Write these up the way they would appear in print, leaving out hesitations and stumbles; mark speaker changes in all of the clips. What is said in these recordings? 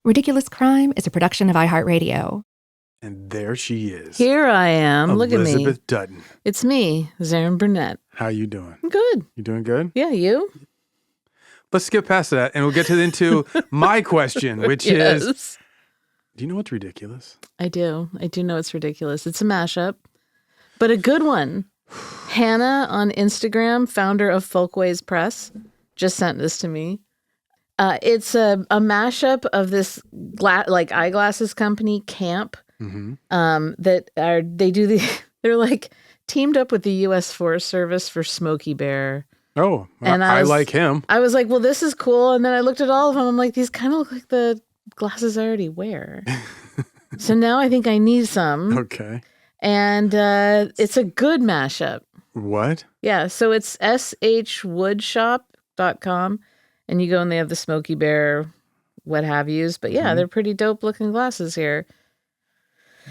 Speaker 1: Ridiculous Crime is a production of iHeartRadio.
Speaker 2: And there she is.
Speaker 3: Here I am. Look at me.
Speaker 2: Elizabeth Dutton.
Speaker 3: It's me, Zaron Burnett.
Speaker 2: How you doing?
Speaker 3: I'm good.
Speaker 2: You doing good?
Speaker 3: Yeah, you?
Speaker 2: Let's skip past that and we'll get into my question, which is, do you know what's ridiculous?
Speaker 3: I do. I do know it's ridiculous. It's a mashup, but a good one. Hannah on Instagram, founder of Folkways Press, just sent this to me. It's a mashup of this eyeglasses company, Camp, they're like teamed up with the U.S. Forest Service for Smokey Bear.
Speaker 2: Oh, and I like him.
Speaker 3: I was like, well, this is cool. And then I looked at all of them. I'm like, these kind of look like the glasses I already wear. So now I think I need some.
Speaker 2: Okay.
Speaker 3: And it's a good mashup.
Speaker 2: What?
Speaker 3: Yeah. So it's shwoodshop.com. And you go and they have the Smokey Bear, what have yous. But yeah, they're pretty dope looking glasses here.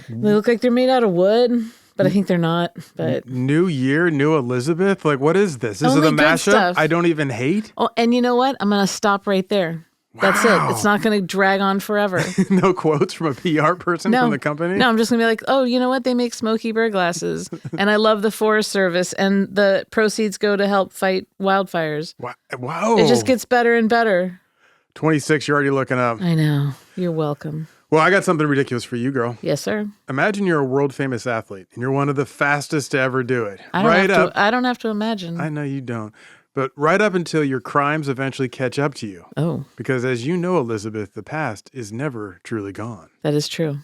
Speaker 3: They look like they're made out of wood, but I think they're not. But
Speaker 2: New year, new Elizabeth? Like, what is this? Is it a mashup
Speaker 3: stuff.
Speaker 2: I don't even hate?
Speaker 3: Oh, and you know what? I'm going to stop right there.
Speaker 2: Wow.
Speaker 3: That's it. It's not going to drag on forever.
Speaker 2: No quotes from a PR person from the company?
Speaker 3: No, I'm just going to be like, oh, you know what? They make Smokey Bear glasses. And I love the Forest Service. And the proceeds go to help fight wildfires.
Speaker 2: Wow.
Speaker 3: It just gets better and better.
Speaker 2: 26, you're already looking up.
Speaker 3: I know. You're welcome.
Speaker 2: Well, I got something ridiculous for you, girl.
Speaker 3: Yes, sir.
Speaker 2: Imagine you're a world-famous athlete, and you're one of the fastest to ever do it.
Speaker 3: I don't have to imagine.
Speaker 2: I know you don't. But right up until your crimes eventually catch up to you.
Speaker 3: Oh.
Speaker 2: Because as you know, Elizabeth, the past is never truly gone.
Speaker 3: That is true.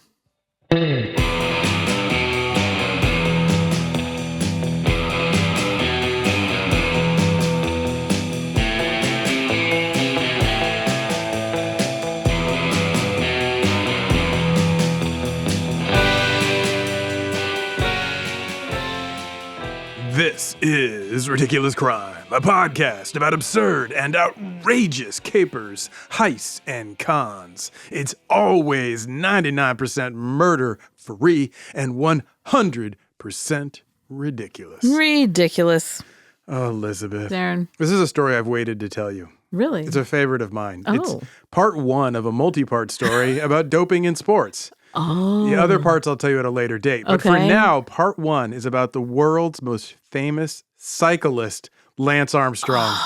Speaker 2: This is Ridiculous Crime, a podcast about absurd and outrageous capers, heists, and cons. It's always 99% murder-free and 100% ridiculous.
Speaker 3: Ridiculous.
Speaker 2: Oh, Elizabeth.
Speaker 3: Zaron.
Speaker 2: This is a story I've waited to tell you.
Speaker 3: Really?
Speaker 2: It's a favorite of mine.
Speaker 3: Oh.
Speaker 2: It's part one of a multi-part story about doping in sports.
Speaker 3: Oh.
Speaker 2: The other parts I'll tell you at a later date. But for now, part one is about the world's most famous cyclist, Lance Armstrong.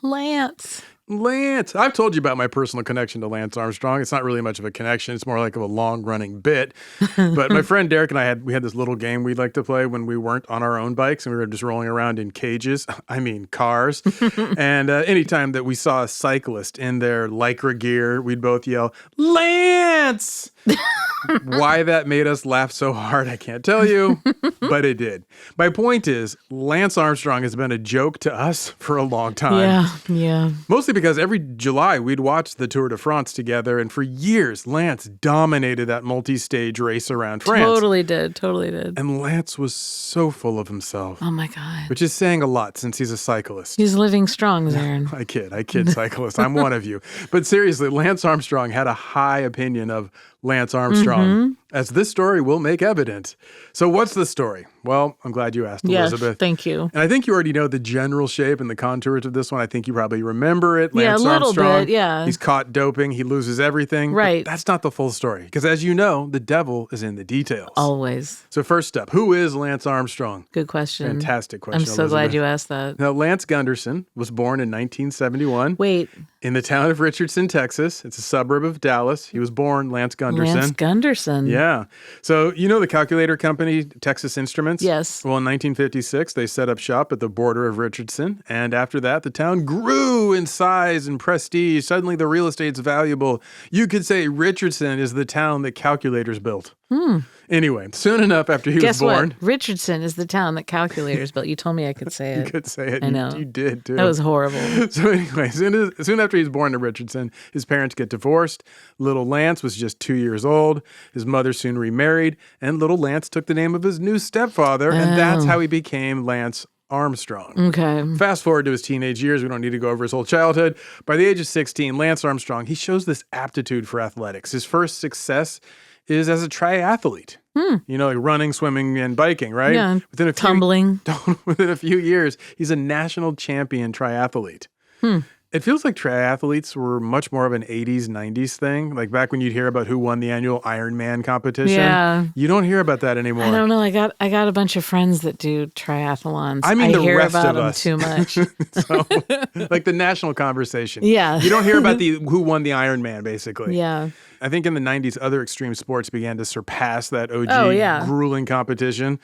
Speaker 3: Lance.
Speaker 2: I've told you about my personal connection to Lance Armstrong. It's not really much of a connection. It's more like of a long-running bit. But my friend Derek and I had this little game we'd like to play when we weren't on our own bikes and we were just rolling around in cages. I mean, cars. And anytime that we saw a cyclist in their Lycra gear, we'd both yell, "Lance!" Why that made us laugh so hard, I can't tell you, but it did. My point is, Lance Armstrong has been a joke to us for a long time.
Speaker 3: Yeah.
Speaker 2: Mostly because every July we'd watch the Tour de France together, and for years, Lance dominated that multi-stage race around France.
Speaker 3: Totally did.
Speaker 2: And Lance was so full of himself.
Speaker 3: Oh, my God.
Speaker 2: Which is saying a lot since he's a cyclist.
Speaker 3: He's living strong, Zaron.
Speaker 2: I kid, cyclist. I'm one of you. But seriously, Lance Armstrong had a high opinion of Lance Armstrong, as this story will make evident. So what's the story? Well, I'm glad you asked, Elizabeth.
Speaker 3: Yes, thank you.
Speaker 2: And I think you already know the general shape and the contours of this one. I think you probably remember it.
Speaker 3: Yeah,
Speaker 2: Lance
Speaker 3: a little
Speaker 2: Armstrong,
Speaker 3: bit, yeah.
Speaker 2: He's caught doping. He loses everything.
Speaker 3: Right.
Speaker 2: But that's not the full story. Because as you know, the devil is in the details.
Speaker 3: Always.
Speaker 2: So first up, who is Lance Armstrong?
Speaker 3: Good question.
Speaker 2: Fantastic question,
Speaker 3: I'm so
Speaker 2: Elizabeth.
Speaker 3: glad you asked that.
Speaker 2: Now, Lance Gunderson was born in 1971.
Speaker 3: Wait.
Speaker 2: In the town of Richardson, Texas. It's a suburb of Dallas. He was born Lance Gunderson.
Speaker 3: Lance Gunderson.
Speaker 2: Yeah. So, you know the calculator company, Texas Instruments?
Speaker 3: Yes.
Speaker 2: Well, in 1956, they set up shop at the border of Richardson. And after that, the town grew in size and prestige. Suddenly, the real estate's valuable. You could say Richardson is the town that calculators built. Anyway, soon enough after he was born.
Speaker 3: Guess what? Richardson is the town that calculators built. You told me I could say it.
Speaker 2: You could say it.
Speaker 3: I know.
Speaker 2: You did, too.
Speaker 3: That was horrible.
Speaker 2: So anyway, soon after he's born to Richardson, his parents get divorced. Little Lance was just 2 years old. His mother soon remarried, and little Lance took the name of his new stepfather, and that's how he became Lance Armstrong.
Speaker 3: Okay.
Speaker 2: Fast forward to his teenage years. We don't need to go over his whole childhood. By the age of 16, Lance Armstrong, he shows this aptitude for athletics. His first success is as a triathlete. You know, like running, swimming, and biking, right?
Speaker 3: Yeah,
Speaker 2: tumbling. Within a few years, he's a national champion triathlete. It feels like triathletes were much more of an 80s, 90s thing. Like back when you'd hear about who won the annual Ironman competition.
Speaker 3: Yeah.
Speaker 2: You don't hear about that anymore.
Speaker 3: I don't know. I got a bunch of friends that do triathlons.
Speaker 2: I mean, the
Speaker 3: hear
Speaker 2: rest
Speaker 3: about
Speaker 2: of
Speaker 3: them
Speaker 2: us.
Speaker 3: too much.
Speaker 2: So, like the national conversation.
Speaker 3: Yeah.
Speaker 2: You don't hear about who won the Ironman, basically.
Speaker 3: Yeah.
Speaker 2: I think in the 90s, other extreme sports began to surpass that OG grueling competition.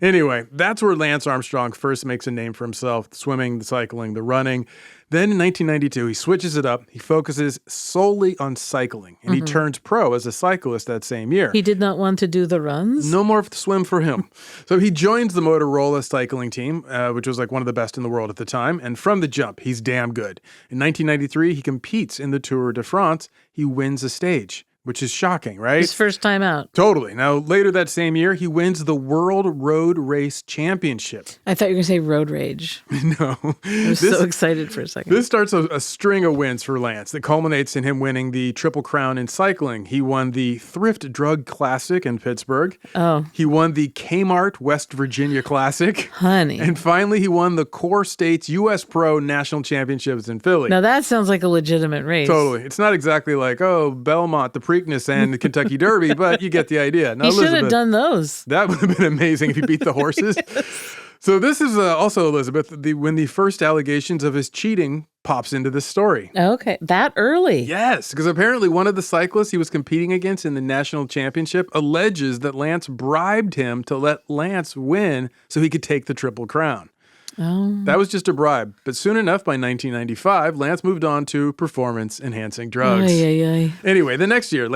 Speaker 2: Anyway, that's where Lance Armstrong first makes a name for himself, the swimming, the cycling, the running. Then in 1992, he switches it up. He focuses solely on cycling, and he turns pro as a cyclist that same year.
Speaker 3: He did not want to do the runs?
Speaker 2: No more swim for him. So he joins the Motorola cycling team, which was like one of the best in the world at the time. And from the jump, he's damn good. In 1993, he competes in the Tour de France. He wins a stage, which is shocking, right?
Speaker 3: His first time out.
Speaker 2: Totally. Now, later that same year, he wins the World Road Race Championship.
Speaker 3: I thought you were going to say road rage.
Speaker 2: No.
Speaker 3: I was so excited for a second.
Speaker 2: This starts a string of wins for Lance that culminates in him winning the Triple Crown in cycling. He won the Thrift Drug Classic in Pittsburgh.
Speaker 3: Oh.
Speaker 2: He won the Kmart West Virginia Classic.
Speaker 3: Honey.
Speaker 2: And finally, he won the Core States U.S. Pro National Championships in Philly.
Speaker 3: Now that sounds like a legitimate race.
Speaker 2: Totally. It's not exactly like, Belmont, the Preakness, and the Kentucky Derby, but you get the idea. Now,
Speaker 3: He should have done those.
Speaker 2: That would have been amazing if he beat the horses.
Speaker 3: Yes.
Speaker 2: So this is also, Elizabeth, when the first allegations of his cheating pops into this story.
Speaker 3: Okay. That early?
Speaker 2: Yes, because apparently one of the cyclists he was competing against in the national championship alleges that Lance bribed him to let Lance win so he could take the Triple Crown.
Speaker 3: Oh.
Speaker 2: That was just a bribe. But soon enough, by 1995, Lance moved on to performance-enhancing drugs. Anyway, the next year,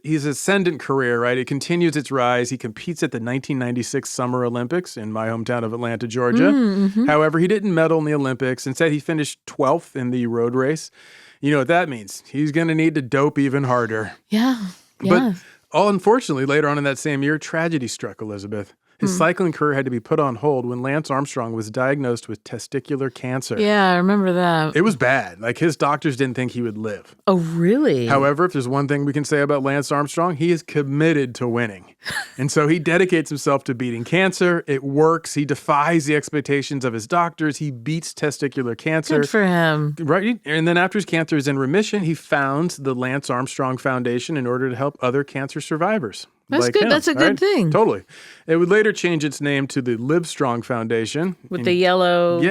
Speaker 2: his ascendant career, right? It continues its rise. He competes at the 1996 Summer Olympics in my hometown of Atlanta, Georgia.
Speaker 3: Mm-hmm.
Speaker 2: However, he didn't medal in the Olympics. Instead, he finished 12th in the road race. You know what that means. He's going to need to dope even harder.
Speaker 3: Yeah.
Speaker 2: But unfortunately, later on in that same year, tragedy struck Elizabeth. His cycling career had to be put on hold when Lance Armstrong was diagnosed with testicular cancer.
Speaker 3: Yeah, I remember that.
Speaker 2: It was bad. Like, his doctors didn't think he would live.
Speaker 3: Oh, really?
Speaker 2: However, if there's one thing we can say about Lance Armstrong, he is committed to winning. And so he dedicates himself to beating cancer. It works. He defies the expectations of his doctors. He beats testicular cancer.
Speaker 3: Good for him.
Speaker 2: Right? And then after his cancer is in remission, he founds the Lance Armstrong Foundation in order to help other cancer survivors.
Speaker 3: That's
Speaker 2: like
Speaker 3: good.
Speaker 2: him,
Speaker 3: That's a good thing.
Speaker 2: Totally. It would later change its name to the Livestrong Foundation.
Speaker 3: With the yellow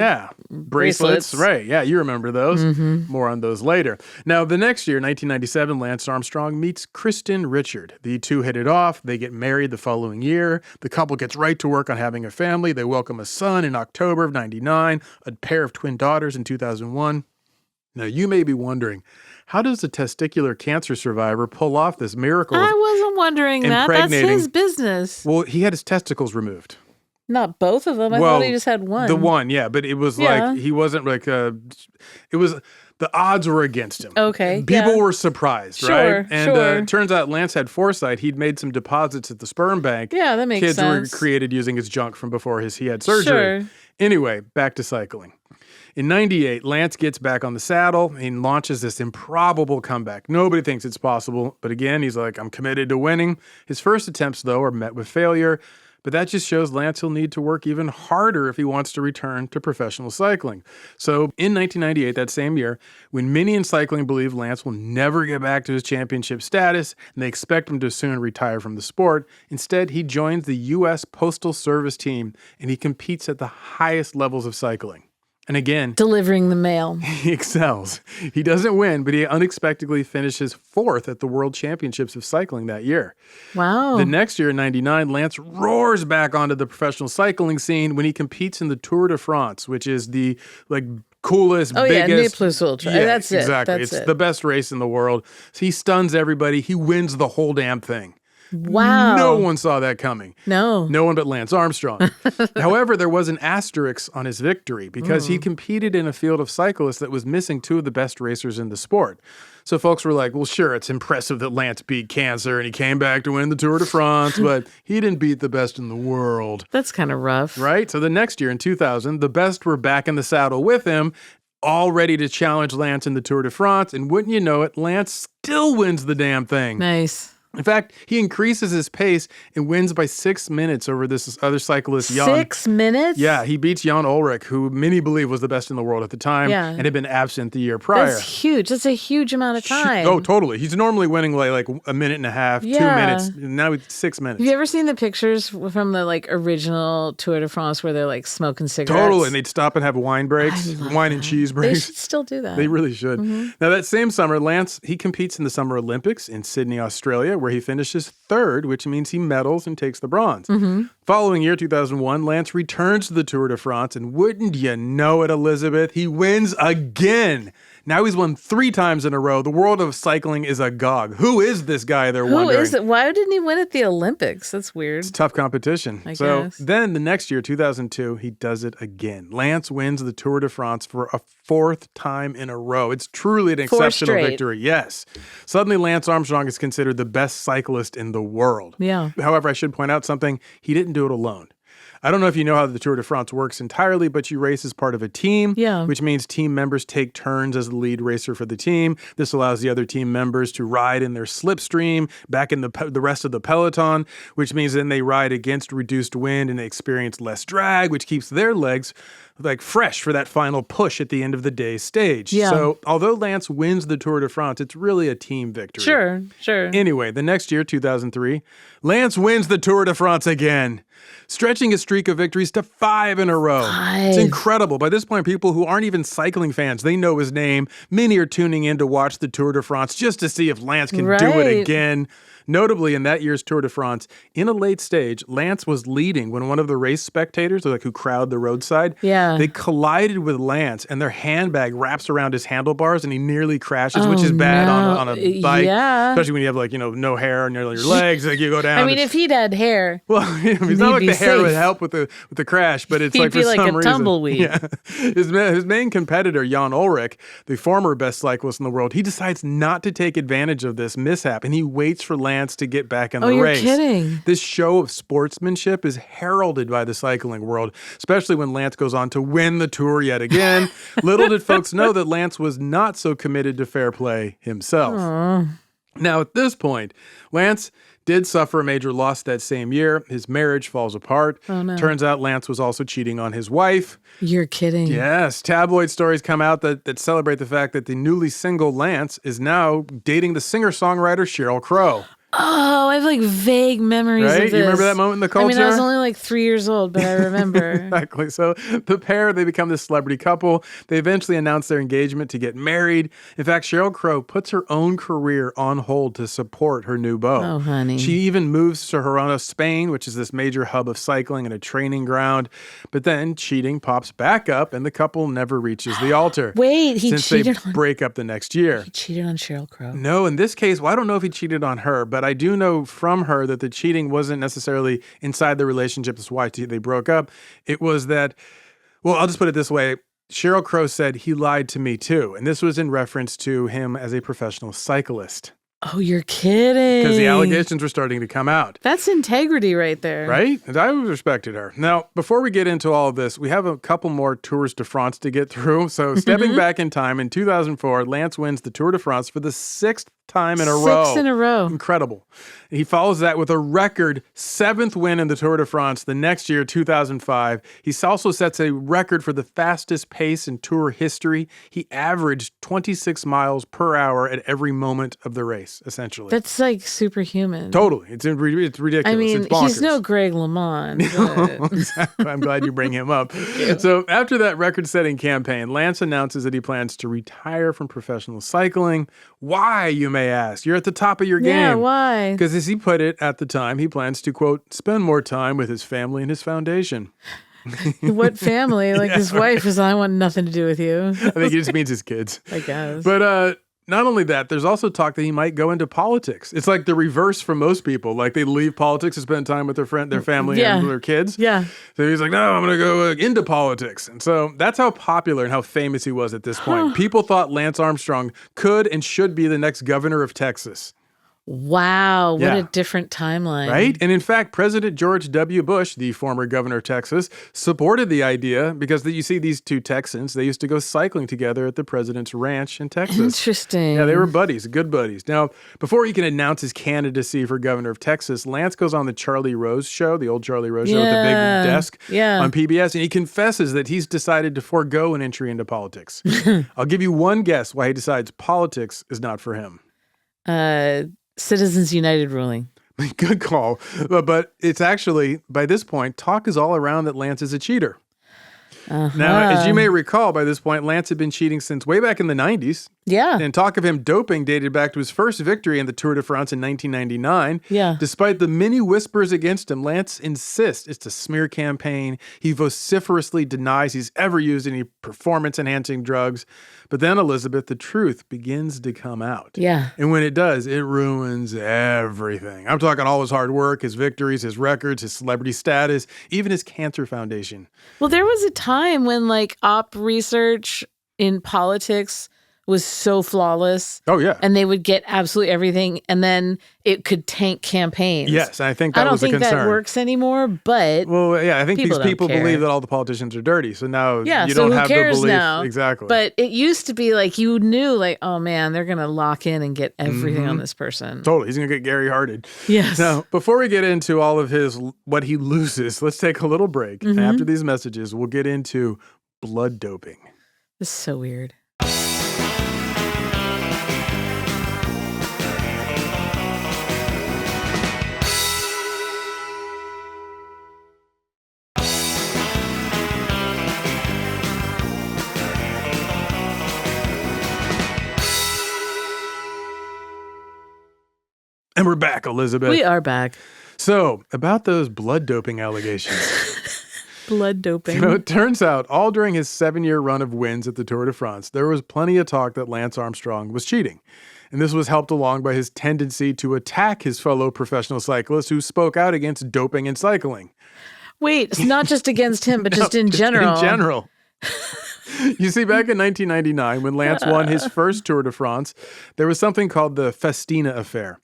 Speaker 2: bracelets. Right. Yeah, you remember those.
Speaker 3: Mm-hmm.
Speaker 2: More on those later. Now, the next year, 1997, Lance Armstrong meets Kristen Richard. The two hit it off. They get married the following year. The couple gets right to work on having a family. They welcome a son in October of 99, a pair of twin daughters in 2001. Now, you may be wondering, how does a testicular cancer survivor pull off this miracle?
Speaker 3: I wasn't wondering that. That's his business.
Speaker 2: Well, he had his testicles removed.
Speaker 3: Not both of them. I thought he just had one.
Speaker 2: The one, yeah. But it was like, he wasn't like it was, the odds were against him.
Speaker 3: Okay.
Speaker 2: People were surprised, right? And
Speaker 3: sure.
Speaker 2: It turns out Lance had foresight. He'd made some deposits at the sperm bank.
Speaker 3: Yeah, that makes sense.
Speaker 2: Kids were created using his junk from before he had surgery.
Speaker 3: Sure.
Speaker 2: Anyway, back to cycling. In 98, Lance gets back on the saddle and launches this improbable comeback. Nobody thinks it's possible, but again, he's like, I'm committed to winning. His first attempts, though, are met with failure, but that just shows Lance will need to work even harder if he wants to return to professional cycling. So in 1998, that same year, when many in cycling believe Lance will never get back to his championship status and they expect him to soon retire from the sport, instead he joins the U.S. Postal Service team and he competes at the highest levels of cycling. And again,
Speaker 3: delivering the mail.
Speaker 2: He excels. He doesn't win, but he unexpectedly finishes 4th at the World Championships of Cycling that year.
Speaker 3: Wow.
Speaker 2: The next year, in 99, Lance roars back onto the professional cycling scene when he competes in the Tour de France, which is the coolest, biggest.
Speaker 3: Yeah, Ne Plus Ultra.
Speaker 2: Yeah,
Speaker 3: that's it.
Speaker 2: Exactly.
Speaker 3: That's
Speaker 2: it's the best race in the world. So he stuns everybody. He wins the whole damn thing.
Speaker 3: Wow.
Speaker 2: No one saw that coming.
Speaker 3: No.
Speaker 2: No one but Lance Armstrong. However, there was an asterisk on his victory because he competed in a field of cyclists that was missing 2 of the best racers in the sport. So folks were like, well, sure, it's impressive that Lance beat cancer and he came back to win the Tour de France, but he didn't beat the best in the world.
Speaker 3: That's kind of rough.
Speaker 2: Right? So the next year, in 2000, the best were back in the saddle with him, all ready to challenge Lance in the Tour de France. And wouldn't you know it, Lance still wins the damn thing.
Speaker 3: Nice.
Speaker 2: In fact, he increases his pace and wins by 6 minutes over this other cyclist, Jan.
Speaker 3: 6 minutes?
Speaker 2: Yeah, he beats Jan Ullrich, who many believe was the best in the world at the time and had been absent the year prior.
Speaker 3: That's huge. That's a huge amount of time.
Speaker 2: Oh, totally. He's normally winning like a minute and a half, 2 minutes. Now it's 6 minutes.
Speaker 3: Have you ever seen the pictures from the like original Tour de France where they're like smoking cigarettes?
Speaker 2: Totally. And they'd stop and have wine breaks, wine and cheese breaks.
Speaker 3: They should still do that.
Speaker 2: They really should. Now, that same summer, Lance, he competes in the Summer Olympics in Sydney, Australia, where he finishes third, which means he medals and takes the bronze. Following year, 2001, Lance returns to the Tour de France, and wouldn't you know it, Elizabeth, he wins again. Now he's won 3 times in a row. The world of cycling is agog. Who is this guy, they're wondering?
Speaker 3: Who is it? Why didn't he win at the Olympics? That's weird.
Speaker 2: It's tough competition.
Speaker 3: I guess.
Speaker 2: Then the next year, 2002, he does it again. Lance wins the Tour de France for a 4th time in a row. It's truly an exceptional victory. Yes. Suddenly, Lance Armstrong is considered the best cyclist in the world.
Speaker 3: Yeah.
Speaker 2: However, I should point out something. He didn't do it alone. I don't know if you know how the Tour de France works entirely, but you race as part of a team, which means team members take turns as the lead racer for the team. This allows the other team members to ride in their slipstream back in the rest of the peloton, which means then they ride against reduced wind and they experience less drag, which keeps their legs like fresh for that final push at the end of the day's stage. So although Lance wins the Tour de France, it's really a team victory.
Speaker 3: Sure.
Speaker 2: Anyway, the next year, 2003, Lance wins the Tour de France again, stretching his streak of victories to 5 in a row. It's incredible. By this point, people who aren't even cycling fans, they know his name. Many are tuning in to watch the Tour de France just to see if Lance can do it again. Notably, in that year's Tour de France, in a late stage, Lance was leading when one of the race spectators, like who crowd the roadside, they collided with Lance, and their handbag wraps around his handlebars, and he nearly crashes, which is bad on a bike, especially when you have no hair on your legs, like you go down.
Speaker 3: I mean, if he'd had hair,
Speaker 2: well, it's not like the hair would help with the crash, but it's
Speaker 3: he'd
Speaker 2: like for
Speaker 3: be like
Speaker 2: some
Speaker 3: a
Speaker 2: reason,
Speaker 3: tumbleweed.
Speaker 2: His main competitor, Jan Ullrich, the former best cyclist in the world, he decides not to take advantage of this mishap, and he waits for Lance to get back in the race.
Speaker 3: You're kidding.
Speaker 2: This show of sportsmanship is heralded by the cycling world, especially when Lance goes on to win the Tour yet again. Little did folks know that Lance was not so committed to fair play himself. Now, at this point, Lance did suffer a major loss that same year. His marriage falls apart. Turns out Lance was also cheating on his wife.
Speaker 3: You're kidding.
Speaker 2: Yes. Tabloid stories come out that celebrate the fact that the newly single Lance is now dating the singer-songwriter Sheryl Crow.
Speaker 3: Oh, I have like vague memories of this.
Speaker 2: You remember that moment in the culture?
Speaker 3: I mean, I was only like 3 years old, but I remember.
Speaker 2: Exactly. So the pair, they become this celebrity couple. They eventually announce their engagement to get married. In fact, Sheryl Crow puts her own career on hold to support her new beau.
Speaker 3: Oh, honey.
Speaker 2: She even moves to Girona, Spain, which is this major hub of cycling and a training ground. But then cheating pops back up, and the couple never reaches the altar.
Speaker 3: Wait,
Speaker 2: since they break up the next year.
Speaker 3: He cheated on Sheryl Crow.
Speaker 2: No, in this case, well, I don't know if he cheated on her, but I do know from her that the cheating wasn't necessarily inside the relationship. That's why they broke up. It was that, well, I'll just put it this way. Sheryl Crow said he lied to me too. And this was in reference to him as a professional cyclist.
Speaker 3: Oh, you're kidding.
Speaker 2: Because the allegations were starting to come out.
Speaker 3: That's integrity right there.
Speaker 2: Right? And I respected her. Now, before we get into all of this, we have a couple more Tours de France to get through. So stepping back in time, in 2004, Lance wins the Tour de France for the 6th time in a row.
Speaker 3: 6 in a row.
Speaker 2: Incredible. He follows that with a record 7th win in the Tour de France the next year, 2005. He also sets a record for the fastest pace in Tour history. He averaged 26 miles per hour at every moment of the race, essentially.
Speaker 3: That's like superhuman.
Speaker 2: Totally. It's ridiculous.
Speaker 3: I mean,
Speaker 2: it's bonkers.
Speaker 3: he's no Greg LeMond. But...
Speaker 2: Exactly. I'm glad you bring him up. So after that record-setting campaign, Lance announces that he plans to retire from professional cycling. Why, you may ask? You're at the top of your game.
Speaker 3: Yeah, why?
Speaker 2: Because as he put it at the time, he plans to, quote, spend more time with his family and his foundation.
Speaker 3: What family? Like his wife is, I want nothing to do with you.
Speaker 2: I think he just means his kids.
Speaker 3: I guess.
Speaker 2: But not only that, there's also talk that he might go into politics. It's like the reverse for most people. Like they leave politics to spend time with their family and their kids.
Speaker 3: Yeah.
Speaker 2: So he's like, no, I'm going to go into politics. And so that's how popular and how famous he was at this point. People thought Lance Armstrong could and should be the next governor of Texas.
Speaker 3: Wow, what
Speaker 2: Yeah.
Speaker 3: a different timeline.
Speaker 2: Right? And in fact, President George W. Bush, the former governor of Texas, supported the idea because you see these two Texans, they used to go cycling together at the president's ranch in Texas.
Speaker 3: Interesting.
Speaker 2: Yeah, they were buddies, good buddies. Now, before he can announce his candidacy for governor of Texas, Lance goes on the Charlie Rose show, the old Charlie Rose show with the big desk on PBS, and he confesses that he's decided to forego an entry into politics. I'll give you one guess why he decides politics is not for him.
Speaker 3: Citizens United ruling.
Speaker 2: Good call. But it's actually, by this point, talk is all around that Lance is a cheater. Now, as you may recall, by this point, Lance had been cheating since way back in the 90s.
Speaker 3: Yeah.
Speaker 2: And talk of him doping dated back to his first victory in the Tour de France in 1999.
Speaker 3: Yeah.
Speaker 2: Despite the many whispers against him, Lance insists it's a smear campaign. He vociferously denies he's ever used any performance-enhancing drugs. But then, Elizabeth, the truth begins to come out.
Speaker 3: Yeah.
Speaker 2: And when it does, it ruins everything. I'm talking all his hard work, his victories, his records, his celebrity status, even his cancer foundation.
Speaker 3: Well, there was a time when op research in politics was so flawless.
Speaker 2: Oh, yeah.
Speaker 3: And they would get absolutely everything, and then it could tank campaigns.
Speaker 2: Yes, I think that was a concern.
Speaker 3: I don't think that works anymore, but
Speaker 2: well, yeah, I think these people
Speaker 3: care.
Speaker 2: believe that all the politicians are dirty. So now you
Speaker 3: so
Speaker 2: don't
Speaker 3: who
Speaker 2: have the
Speaker 3: cares
Speaker 2: belief.
Speaker 3: now?
Speaker 2: Exactly.
Speaker 3: But it used to be you knew oh man, they're going to lock in and get everything on this person.
Speaker 2: Totally. He's going to get Gary Hearted.
Speaker 3: Yes.
Speaker 2: Now, before we get into all of what he loses, let's take a little break. And after these messages, we'll get into blood doping.
Speaker 3: This is so weird.
Speaker 2: And we're back, Elizabeth.
Speaker 3: We are back.
Speaker 2: So, about those blood doping allegations.
Speaker 3: Blood doping.
Speaker 2: So it turns out, all during his 7-year run of wins at the Tour de France, there was plenty of talk that Lance Armstrong was cheating. And this was helped along by his tendency to attack his fellow professional cyclists who spoke out against doping in cycling.
Speaker 3: Wait, it's not just against him, but just in general.
Speaker 2: In general. You see, back in 1999, when Lance won his first Tour de France, there was something called the Festina affair,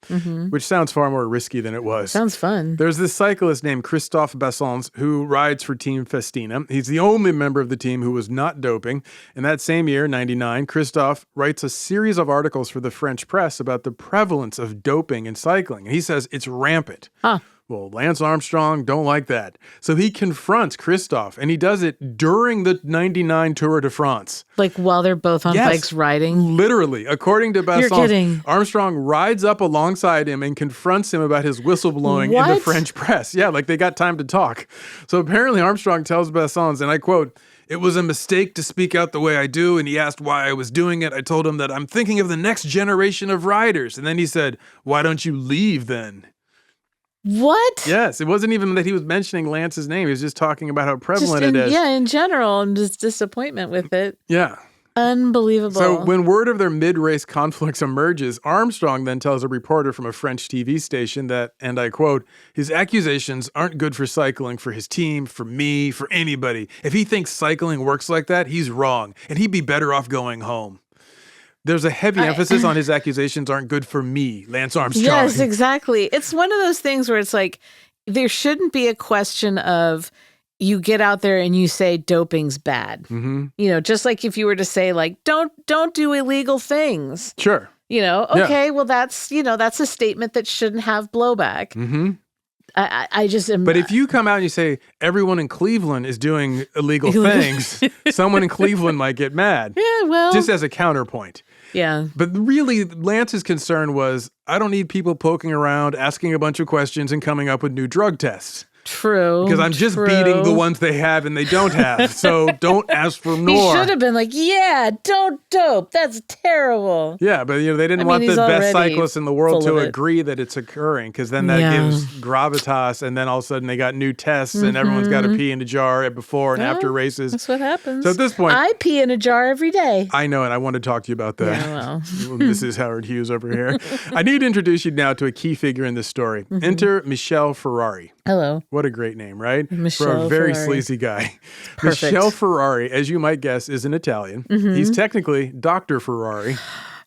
Speaker 2: which sounds far more risky than it was.
Speaker 3: Sounds fun.
Speaker 2: There's this cyclist named Christophe Bassons who rides for Team Festina. He's the only member of the team who was not doping. And that same year, 99, Christophe writes a series of articles for the French press about the prevalence of doping in cycling. And he says it's rampant.
Speaker 3: Huh.
Speaker 2: Well, Lance Armstrong don't like that. So he confronts Christophe, and he does it during the 99 Tour de France.
Speaker 3: While they're both on bikes riding?
Speaker 2: Literally. According to Bassons,
Speaker 3: You're kidding.
Speaker 2: Armstrong rides up alongside him and confronts him about his whistleblowing in the French press. Yeah, they got time to talk. So apparently Armstrong tells Bassons, and I quote, "It was a mistake to speak out the way I do, and he asked why I was doing it. I told him that I'm thinking of the next generation of riders. And then he said, why don't you leave then?"
Speaker 3: What?
Speaker 2: Yes, it wasn't even that he was mentioning Lance's name. He was just talking about how prevalent it is.
Speaker 3: Yeah, in general, and just disappointment with it.
Speaker 2: Yeah.
Speaker 3: Unbelievable.
Speaker 2: So when word of their mid-race conflicts emerges, Armstrong then tells a reporter from a French TV station that, and I quote, "his accusations aren't good for cycling, for his team, for me, for anybody. If he thinks cycling works like that, he's wrong, and he'd be better off going home." There's a heavy emphasis on his accusations aren't good for me, Lance Armstrong.
Speaker 3: Yes, exactly. It's one of those things where it's there shouldn't be a question of you get out there and you say doping's bad. Mm-hmm. Just like if you were to say don't do illegal things.
Speaker 2: Sure.
Speaker 3: Okay, well that's a statement that shouldn't have blowback. Mm-hmm. I just am.
Speaker 2: But if you come out and you say everyone in Cleveland is doing illegal things, someone in Cleveland might get mad.
Speaker 3: Yeah, well.
Speaker 2: Just as a counterpoint.
Speaker 3: Yeah.
Speaker 2: But really, Lance's concern was, I don't need people poking around, asking a bunch of questions, and coming up with new drug tests.
Speaker 3: True.
Speaker 2: Because I'm just beating the ones they have and they don't have. So don't ask for more.
Speaker 3: He should have been yeah, don't dope. That's terrible.
Speaker 2: Yeah, but they didn't want the best cyclists in the world to agree that it's occurring, because then that gives gravitas, and then all of a sudden they got new tests and everyone's got to pee in a jar before and after races.
Speaker 3: That's what happens.
Speaker 2: So at this point,
Speaker 3: I pee in a jar every day.
Speaker 2: I know, and I want to talk to you about that.
Speaker 3: Yeah, well.
Speaker 2: Mrs. Howard Hughes over here. I need to introduce you now to a key figure in this story. Enter Michel Ferrari.
Speaker 3: Hello.
Speaker 2: What a great name, right?
Speaker 3: Michel
Speaker 2: For a very
Speaker 3: Ferrari.
Speaker 2: sleazy guy.
Speaker 3: Perfect.
Speaker 2: Michel Ferrari, as you might guess, is an Italian. He's technically Dr. Ferrari.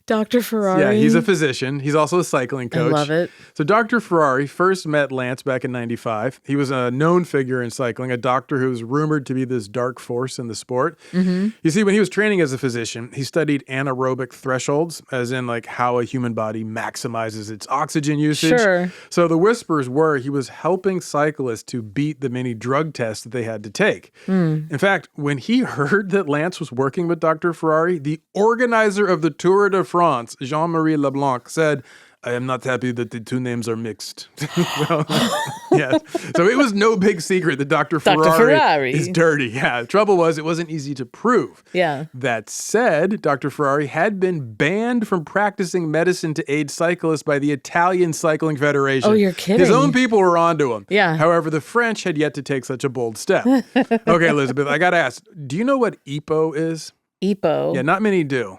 Speaker 3: Dr. Ferrari.
Speaker 2: Yeah, he's a physician. He's also a cycling coach.
Speaker 3: I love it.
Speaker 2: So Dr. Ferrari first met Lance back in 95. He was a known figure in cycling, a doctor who was rumored to be this dark force in the sport.
Speaker 3: Mm-hmm.
Speaker 2: You see, when he was training as a physician, he studied anaerobic thresholds, as in like how a human body maximizes its oxygen usage.
Speaker 3: Sure.
Speaker 2: So the whispers were he was helping cyclists to beat the many drug tests that they had to take. In fact, when he heard that Lance was working with Dr. Ferrari, the organizer of the Tour de France, Jean-Marie Leblanc, said, "I am not happy that the two names are mixed." So, yeah. So it was no big secret that Dr. Ferrari is dirty. Yeah. The trouble was it wasn't easy to prove.
Speaker 3: Yeah.
Speaker 2: That said, Dr. Ferrari had been banned from practicing medicine to aid cyclists by the Italian Cycling Federation.
Speaker 3: Oh, you're kidding.
Speaker 2: His own people were onto him.
Speaker 3: Yeah.
Speaker 2: However, the French had yet to take such a bold step. Okay, Elizabeth, I got to ask, do you know what EPO is?
Speaker 3: EPO.
Speaker 2: Yeah, not many do.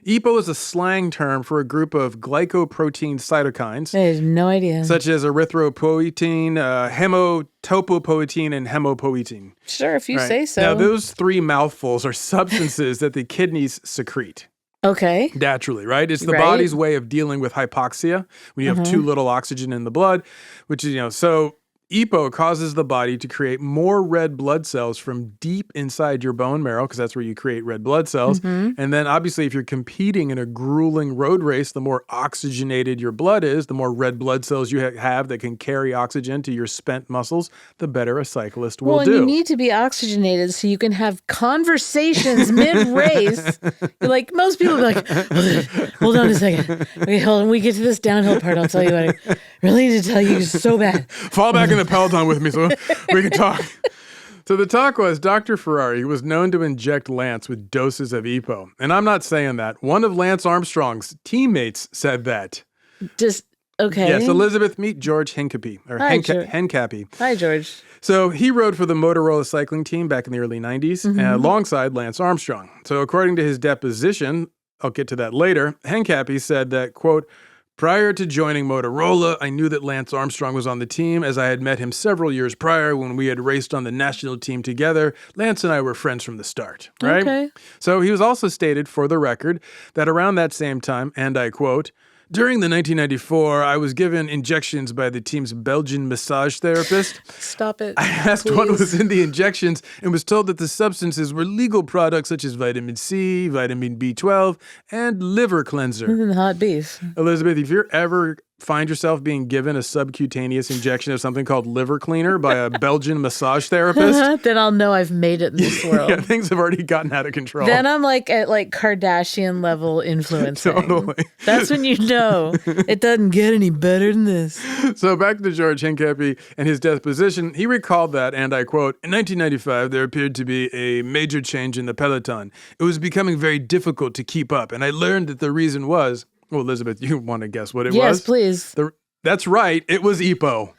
Speaker 2: EPO is a slang term for a group of glycoprotein cytokines,
Speaker 3: I have no idea.
Speaker 2: such as erythropoietin, hematopoietin, and hemopoietin.
Speaker 3: Sure, if you
Speaker 2: Right.
Speaker 3: say so.
Speaker 2: Now, those three mouthfuls are substances that the kidneys secrete
Speaker 3: Okay.
Speaker 2: naturally, right? It's the
Speaker 3: Right.
Speaker 2: body's way of dealing with hypoxia when you have too little oxygen in the blood, which is, so EPO causes the body to create more red blood cells from deep inside your bone marrow, because that's where you create red blood cells. And then obviously if you're competing in a grueling road race, the more oxygenated your blood is, the more red blood cells you have that can carry oxygen to your spent muscles, the better a cyclist will
Speaker 3: Well,
Speaker 2: do.
Speaker 3: and you need to be oxygenated so you can have conversations mid-race. Like, most people are like, "Okay, hold on a second. Okay, hold on. We get to this downhill part. I'll tell you what I really need to tell you so bad."
Speaker 2: Fall back in the Peloton with me so we can talk. So the talk was Dr. Ferrari was known to inject Lance with doses of EPO. And I'm not saying that. One of Lance Armstrong's teammates said that.
Speaker 3: Just, okay.
Speaker 2: Yes, Elizabeth, meet George Hincapie, or
Speaker 3: Hi, George.
Speaker 2: Hincapie.
Speaker 3: Hi, George.
Speaker 2: So he rode for the Motorola cycling team back in the early 90s alongside Lance Armstrong. So according to his deposition, I'll get to that later, Hincapie said that, quote, "Prior to joining Motorola, I knew that Lance Armstrong was on the team as I had met him several years prior when we had raced on the national team together. Lance and I were friends from the start," right?
Speaker 3: Okay.
Speaker 2: So he was also stated for the record that around that same time, and I quote, "During the 1994, I was given injections by the team's Belgian massage therapist.
Speaker 3: Stop it.
Speaker 2: I asked
Speaker 3: please.
Speaker 2: what was in the injections and was told that the substances were legal products such as vitamin C, vitamin B12, and liver cleanser."
Speaker 3: And hot beef.
Speaker 2: Elizabeth, if you're ever find yourself being given a subcutaneous injection of something called liver cleaner by a Belgian massage therapist,
Speaker 3: Then I'll know I've made it in this world.
Speaker 2: yeah, things have already gotten out of control.
Speaker 3: Then I'm like at like Kardashian level influencing.
Speaker 2: Totally.
Speaker 3: That's when you know it doesn't get any better than this.
Speaker 2: So back to George Hincapie and his deposition, he recalled that, and I quote, "In 1995, there appeared to be a major change in the peloton. It was becoming very difficult to keep up, and I learned that the reason was," well, Elizabeth, you want to guess what it was?
Speaker 3: Yes, please.
Speaker 2: That's right. It was EPO.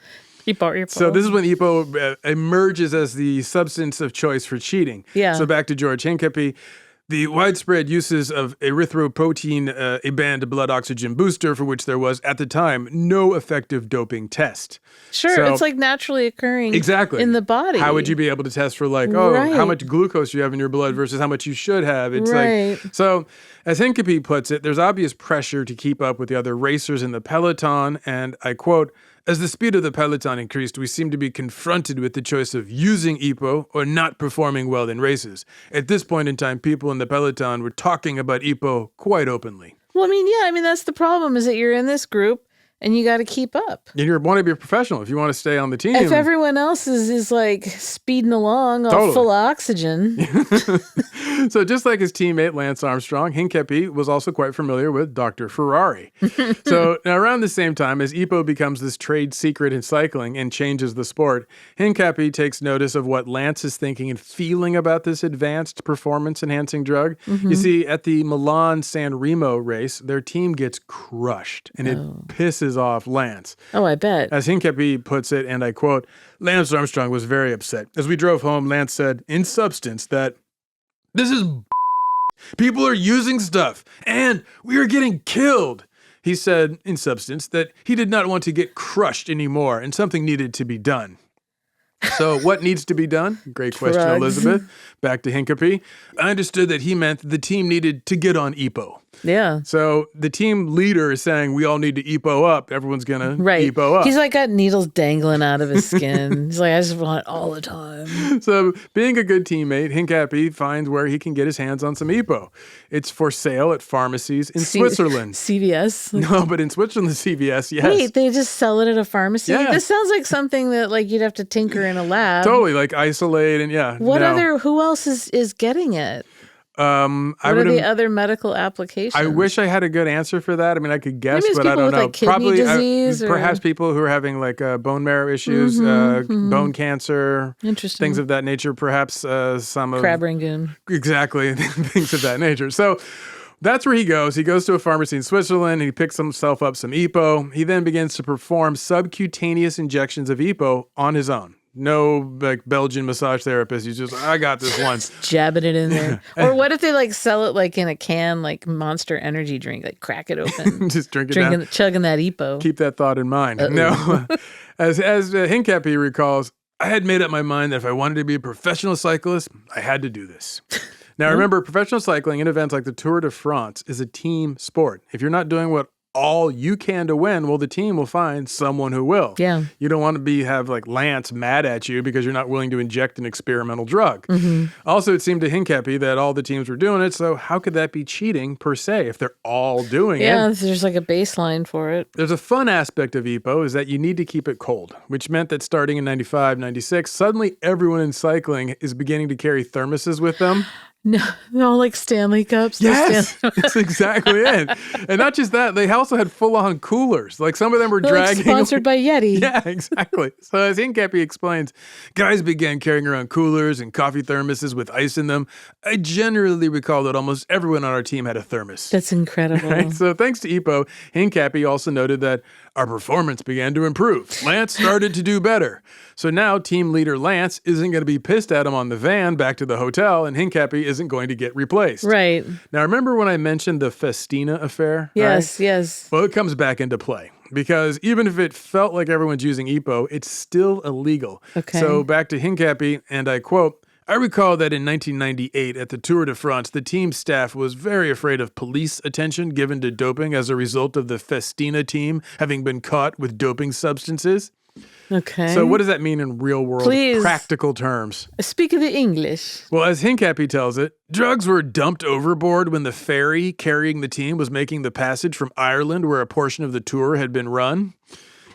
Speaker 3: EPO.
Speaker 2: So this is when EPO emerges as the substance of choice for cheating.
Speaker 3: Yeah.
Speaker 2: So back to George Hincapie. The widespread uses of erythropoietin, a banned blood oxygen booster for which there was, at the time, no effective doping test.
Speaker 3: Sure,
Speaker 2: So-
Speaker 3: it's like naturally occurring
Speaker 2: Exactly.
Speaker 3: in the body.
Speaker 2: How would you be able to test for like, how
Speaker 3: Right.
Speaker 2: much glucose you have in your blood versus how much you should have? It's
Speaker 3: Right.
Speaker 2: like, so as Hincapie puts it, there's obvious pressure to keep up with the other racers in the peloton. And I quote, "As the speed of the peloton increased, we seemed to be confronted with the choice of using EPO or not performing well in races. At this point in time, people in the peloton were talking about EPO quite openly."
Speaker 3: Well, I mean, that's the problem is that you're in this group and you got to keep up.
Speaker 2: And you want to be a professional if you want to stay on the team.
Speaker 3: If everyone else is like speeding along all
Speaker 2: Totally.
Speaker 3: full of oxygen.
Speaker 2: So just like his teammate Lance Armstrong, Hincapie was also quite familiar with Dr. Ferrari. So now around the same time as EPO becomes this trade secret in cycling and changes the sport, Hincapie takes notice of what Lance is thinking and feeling about this advanced performance-enhancing drug. You see, at the Milan-San Remo race, their team gets crushed, and it pisses off Lance.
Speaker 3: Oh, I bet.
Speaker 2: As Hincapie puts it, and I quote, "Lance Armstrong was very upset. As we drove home, Lance said, in substance, that this is people are using stuff, and we are getting killed." He said, in substance, that he did not want to get crushed anymore, and something needed to be done. So what needs to be done? Great question,
Speaker 3: Drugs.
Speaker 2: Elizabeth. Back to Hincapie. I understood that he meant the team needed to get on EPO.
Speaker 3: Yeah.
Speaker 2: So the team leader is saying, we all need to EPO up. Everyone's going to EPO up.
Speaker 3: He's like got needles dangling out of his skin. He's like, I just want it all the time.
Speaker 2: So being a good teammate, Hincapie finds where he can get his hands on some EPO. It's for sale at pharmacies in Switzerland.
Speaker 3: CVS?
Speaker 2: No, but in Switzerland, CVS, yes.
Speaker 3: Wait, they just sell it at a pharmacy?
Speaker 2: Yeah.
Speaker 3: This sounds like something that like you'd have to tinker in a lab.
Speaker 2: Totally, like isolate and
Speaker 3: Who else is getting it? What are the other medical applications?
Speaker 2: I wish I had a good answer for that. I mean, I could guess,
Speaker 3: Maybe it's
Speaker 2: but I
Speaker 3: people
Speaker 2: don't
Speaker 3: with,
Speaker 2: know.
Speaker 3: like, kidney disease or-
Speaker 2: perhaps people who are having like bone marrow issues, bone cancer,
Speaker 3: Interesting.
Speaker 2: things of that nature. Perhaps some of
Speaker 3: Crab Rangoon.
Speaker 2: exactly things of that nature. So that's where he goes. He goes to a pharmacy in Switzerland. He picks himself up some EPO. He then begins to perform subcutaneous injections of EPO on his own. No, like Belgian massage therapist. He's just, I got this one.
Speaker 3: Jabbing it in there. Or what if they like sell it like in a can, like Monster Energy drink, like crack it open,
Speaker 2: just chugging
Speaker 3: that EPO.
Speaker 2: Keep that thought in mind. No, as Hincapie recalls, I had made up my mind that if I wanted to be a professional cyclist, I had to do this. Now, remember, professional cycling in events like the Tour de France is a team sport. If you're not doing what all you can to win, well, the team will find someone who will.
Speaker 3: Yeah.
Speaker 2: You don't want to have like Lance mad at you because you're not willing to inject an experimental drug. Also, it seemed to Hincapie that all the teams were doing it, so how could that be cheating per se if they're all doing it?
Speaker 3: Yeah, there's like a baseline for it.
Speaker 2: There's a fun aspect of EPO is that you need to keep it cold, which meant that starting in 95, 96, suddenly everyone in cycling is beginning to carry thermoses with them.
Speaker 3: No, like Stanley Cups.
Speaker 2: Yes, that's exactly it. And not just that, they also had full-on coolers. Like some of them were dragging.
Speaker 3: Sponsored by Yeti.
Speaker 2: Yeah, exactly. So as Hincapie explains, guys began carrying around coolers and coffee thermoses with ice in them. I generally recall that almost everyone on our team had a thermos.
Speaker 3: That's incredible.
Speaker 2: Right? So thanks to EPO, Hincapie also noted that our performance began to improve. Lance started to do better. So now team leader Lance isn't going to be pissed at him on the van back to the hotel, and Hincapie isn't going to get replaced.
Speaker 3: Right.
Speaker 2: Now, remember when I mentioned the Festina affair?
Speaker 3: Yes,
Speaker 2: right?
Speaker 3: yes.
Speaker 2: Well, it comes back into play. Because even if it felt like everyone's using EPO, it's still illegal.
Speaker 3: Okay.
Speaker 2: So back to Hincapie, and I quote, I recall that in 1998 at the Tour de France, the team staff was very afraid of police attention given to doping as a result of the Festina team having been caught with doping substances.
Speaker 3: Okay.
Speaker 2: So what does that mean in real world
Speaker 3: Please.
Speaker 2: practical terms?
Speaker 3: Speak of the English.
Speaker 2: Well, as Hincapie tells it, drugs were dumped overboard when the ferry carrying the team was making the passage from Ireland where a portion of the tour had been run.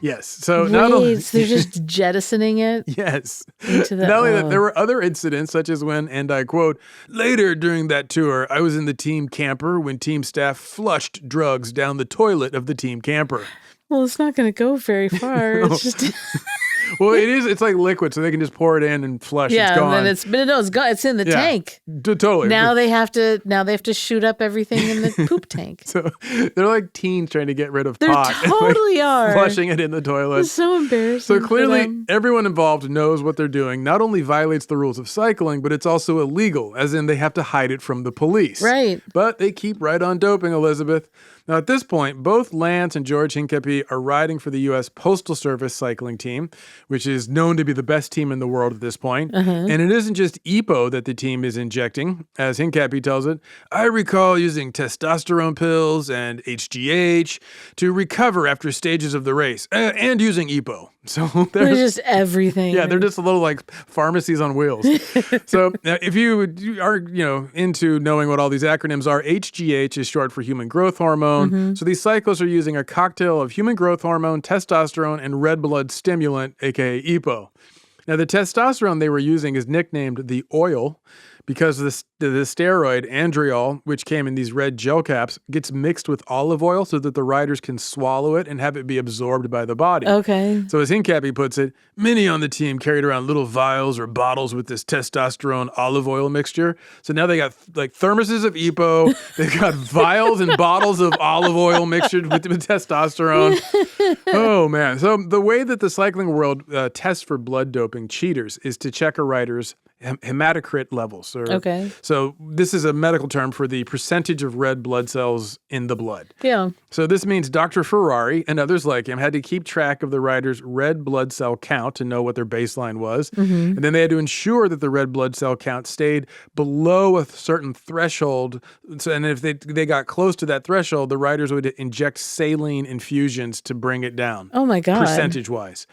Speaker 2: Yes. So not only
Speaker 3: so they're just jettisoning it.
Speaker 2: Yes.
Speaker 3: Into the,
Speaker 2: Not only that, there were other incidents, such as when, and I quote, later during that tour, I was in the team camper when team staff flushed drugs down the toilet of the team camper.
Speaker 3: Well, it's not going to go very far. It's just
Speaker 2: Well, it's like liquid, so they can just pour it in and flush. It's gone.
Speaker 3: and then it's gone. It's in the tank.
Speaker 2: Totally.
Speaker 3: Now they have to shoot up everything in the poop tank.
Speaker 2: So they're like teens trying to get rid of
Speaker 3: They
Speaker 2: pot.
Speaker 3: totally are.
Speaker 2: Flushing it in the toilet.
Speaker 3: It's so embarrassing.
Speaker 2: So
Speaker 3: for
Speaker 2: clearly,
Speaker 3: them.
Speaker 2: everyone involved knows what they're doing. Not only violates the rules of cycling, but it's also illegal, as in they have to hide it from the police.
Speaker 3: Right.
Speaker 2: But they keep right on doping, Elizabeth. Now, at this point, both Lance and George Hincapie are riding for the U.S. Postal Service cycling team, which is known to be the best team in the world at this point. And it isn't just EPO that the team is injecting. As Hincapie tells it, I recall using testosterone pills and HGH to recover after stages of the race, and using EPO. So
Speaker 3: They're just everything.
Speaker 2: yeah, they're just a little like pharmacies on wheels. So if you are, into knowing what all these acronyms are, HGH is short for human growth hormone. So these cyclists are using a cocktail of human growth hormone, testosterone, and red blood stimulant, aka EPO. Now, the testosterone they were using is nicknamed the oil because the steroid andriol, which came in these red gel caps, gets mixed with olive oil so that the riders can swallow it and have it be absorbed by the body.
Speaker 3: Okay.
Speaker 2: So as Hincapie puts it, many on the team carried around little vials or bottles with this testosterone olive oil mixture. So now they got like thermoses of EPO, they've got vials and bottles of olive oil mixtured with testosterone. Oh, man. So the way that the cycling world tests for blood doping cheaters is to check a rider's hematocrit levels.
Speaker 3: Okay.
Speaker 2: So this is a medical term for the percentage of red blood cells in the blood.
Speaker 3: Yeah.
Speaker 2: So this means Dr. Ferrari and others like him had to keep track of the riders' red blood cell count to know what their baseline was. And then they had to ensure that the red blood cell count stayed below a certain threshold. And if they got close to that threshold, the riders would inject saline infusions to bring it down.
Speaker 3: Oh, my God.
Speaker 2: Percentage-wise.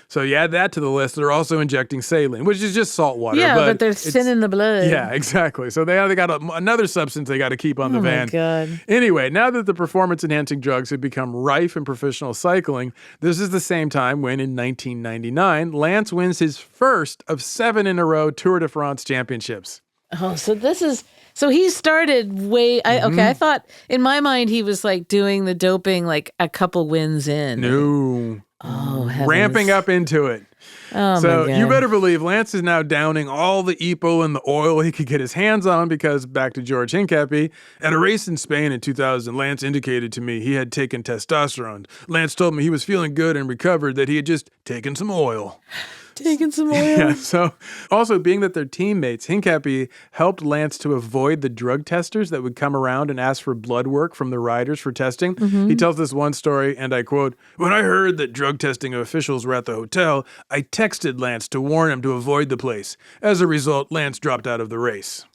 Speaker 2: So you add that to the list. They're also injecting saline, which is just salt water.
Speaker 3: Yeah, but they're thinning the blood.
Speaker 2: Yeah, exactly. So they got another substance they got to keep on the van.
Speaker 3: Oh, my God.
Speaker 2: Anyway, now that the performance-enhancing drugs have become rife in professional cycling, this is the same time when, in 1999, Lance wins his first of 7 in a row Tour de France championships.
Speaker 3: Oh, so he started way. I thought in my mind he was like doing the doping like a couple wins in.
Speaker 2: No.
Speaker 3: Oh, heavens.
Speaker 2: Ramping up into it.
Speaker 3: Oh,
Speaker 2: So
Speaker 3: my God.
Speaker 2: you better believe Lance is now downing all the EPO and the oil he could get his hands on because, back to George Hincapie, at a race in Spain in 2000, Lance indicated to me he had taken testosterone. Lance told me he was feeling good and recovered, that he had just taken some oil.
Speaker 3: Taking some oil.
Speaker 2: Yeah, so also being that they're teammates, Hincapie helped Lance to avoid the drug testers that would come around and ask for blood work from the riders for testing. He tells this one story, and I quote, "When I heard that drug testing officials were at the hotel, I texted Lance to warn him to avoid the place. As a result, Lance dropped out of the race."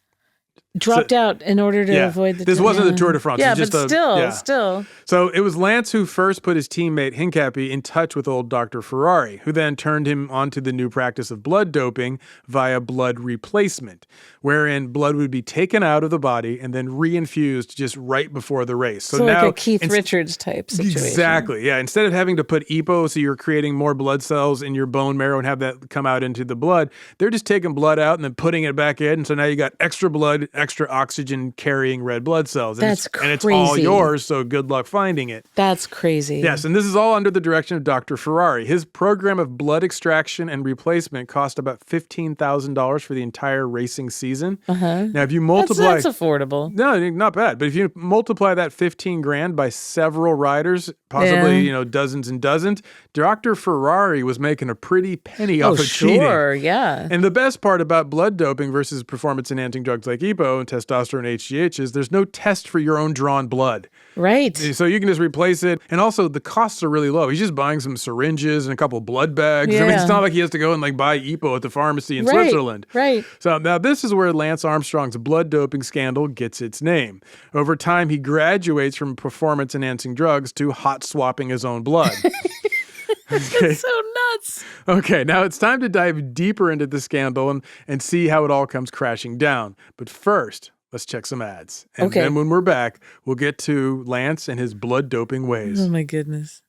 Speaker 3: Dropped out in order to avoid the...
Speaker 2: This wasn't the Tour de France.
Speaker 3: Yeah,
Speaker 2: it was
Speaker 3: but
Speaker 2: just
Speaker 3: still.
Speaker 2: So it was Lance who first put his teammate Hincapie in touch with old Dr. Ferrari, who then turned him onto the new practice of blood doping via blood replacement, wherein blood would be taken out of the body and then reinfused just right before the race.
Speaker 3: So
Speaker 2: now,
Speaker 3: like a Keith Richards type situation.
Speaker 2: Exactly, yeah. Instead of having to put EPO, so you're creating more blood cells in your bone marrow and have that come out into the blood, they're just taking blood out and then putting it back in. And so now you got extra blood, extra oxygen carrying red blood cells. And
Speaker 3: That's crazy.
Speaker 2: And it's all yours, so good luck finding it.
Speaker 3: That's crazy.
Speaker 2: Yes, and this is all under the direction of Dr. Ferrari. His program of blood extraction and replacement cost about $15,000 for the entire racing season. Now, if you multiply...
Speaker 3: That's affordable.
Speaker 2: No, not bad. But if you multiply that $15,000 by several riders, possibly, dozens and dozens, Dr. Ferrari was making a pretty penny off of cheating.
Speaker 3: Sure, yeah.
Speaker 2: And the best part about blood doping versus performance-enhancing drugs like EPO and testosterone HGH is there's no test for your own drawn blood.
Speaker 3: Right.
Speaker 2: So you can just replace it. And also the costs are really low. He's just buying some syringes and a couple blood bags.
Speaker 3: Yeah.
Speaker 2: I mean, it's not like he has to go and buy EPO at the pharmacy in Switzerland.
Speaker 3: Right.
Speaker 2: So now this is where Lance Armstrong's blood doping scandal gets its name. Over time, he graduates from performance-enhancing drugs to hot swapping his own blood.
Speaker 3: That's so nuts.
Speaker 2: Okay, now it's time to dive deeper into the scandal and see how it all comes crashing down. But first, let's check some ads. And then when we're back, we'll get to Lance and his blood doping ways.
Speaker 3: Oh, my goodness.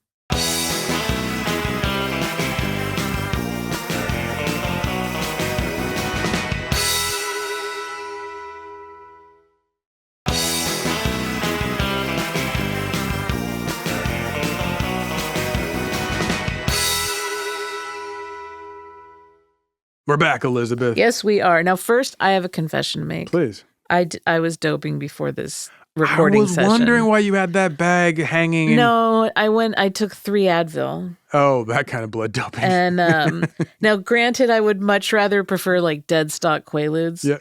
Speaker 2: We're back, Elizabeth.
Speaker 3: Yes, we are. Now, first, I have a confession to make.
Speaker 2: Please.
Speaker 3: I was doping before this recording session.
Speaker 2: I was wondering why you had that bag hanging.
Speaker 3: No, I took 3 Advil.
Speaker 2: Oh, that kind of blood doping.
Speaker 3: And now, granted, I would much rather prefer dead stock Quaaludes.
Speaker 2: Yeah.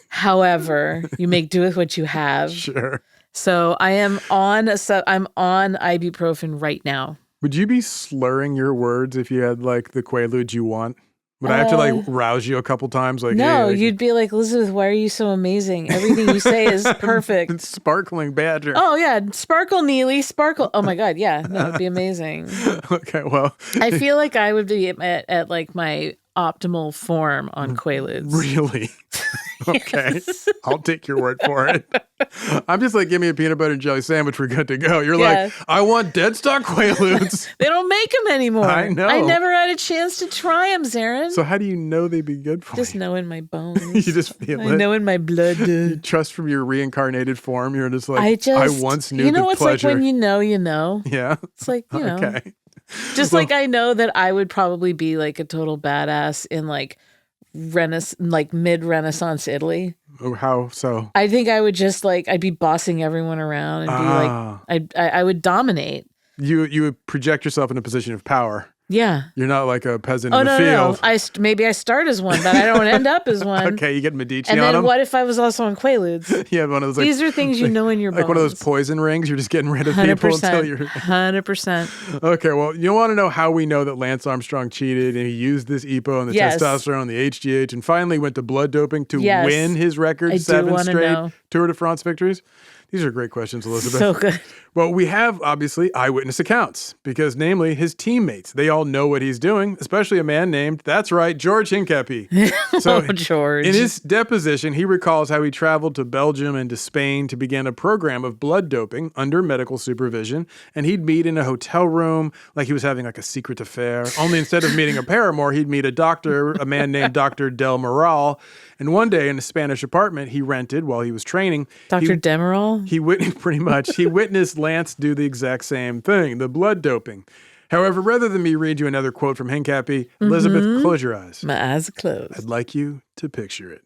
Speaker 3: However, you make do with what you have.
Speaker 2: Sure.
Speaker 3: So I'm on ibuprofen right now.
Speaker 2: Would you be slurring your words if you had the Quaaludes you want? Would I have to rouse you a couple times?
Speaker 3: No, you'd be like, Elizabeth, why are you so amazing? Everything you say is perfect.
Speaker 2: Sparkling badger.
Speaker 3: Oh, yeah. Sparkle, Neely. Sparkle. Oh, my God. Yeah. That would be amazing.
Speaker 2: Okay, well.
Speaker 3: I feel like I would be at my optimal form on Quaaludes.
Speaker 2: Really? Okay. I'll take your word for it. I'm just give me a peanut butter and jelly sandwich. We're good to go. You're like, I want dead stock Quaaludes.
Speaker 3: They don't make them anymore.
Speaker 2: I know.
Speaker 3: I never had a chance to try them, Zaron.
Speaker 2: So how do you know they'd be good for
Speaker 3: Just
Speaker 2: you?
Speaker 3: know in my bones.
Speaker 2: You just feel it.
Speaker 3: I know in my blood.
Speaker 2: You trust from your reincarnated form. You're just
Speaker 3: I
Speaker 2: once knew the pleasure.
Speaker 3: You know what's like when you know, you know.
Speaker 2: Yeah.
Speaker 3: It's like, you know.
Speaker 2: Okay.
Speaker 3: Just I know that I would probably be a total badass in mid-Renaissance Italy.
Speaker 2: Oh, how so?
Speaker 3: I think I would just I'd be bossing everyone around and be I would dominate.
Speaker 2: You would project yourself in a position of power.
Speaker 3: Yeah.
Speaker 2: You're not like a peasant in the
Speaker 3: no,
Speaker 2: field.
Speaker 3: no. Maybe I start as one, but I don't end up as one.
Speaker 2: Okay, you get Medici
Speaker 3: and
Speaker 2: on
Speaker 3: then
Speaker 2: them.
Speaker 3: what if I was also on Quaaludes?
Speaker 2: Yeah, one of those.
Speaker 3: These are things you know in your bones.
Speaker 2: Like one of those poison rings. You're just getting rid of people until you're
Speaker 3: 100%.
Speaker 2: Okay, well, you want to know how we know that Lance Armstrong cheated and he used this EPO and the testosterone, the HGH, and finally went to blood doping to win his record 7 straight Tour de France victories? These are great questions, Elizabeth.
Speaker 3: So good.
Speaker 2: Well, we have, obviously, eyewitness accounts because, namely, his teammates. They all know what he's doing, especially a man named, that's right, George Hincapie. So,
Speaker 3: George.
Speaker 2: In his deposition, he recalls how he traveled to Belgium and to Spain to begin a program of blood doping under medical supervision, and he'd meet in a hotel room like he was having like a secret affair. Only instead of meeting a paramour, he'd meet a doctor, a man named Dr. Del Moral. And one day in a Spanish apartment he rented while he was training.
Speaker 3: Dr. Demerol?
Speaker 2: He witnessed Lance do the exact same thing, the blood doping. However, rather than me read you another quote from Hincapie, Elizabeth, close your eyes.
Speaker 3: My eyes are closed.
Speaker 2: I'd like you to picture it.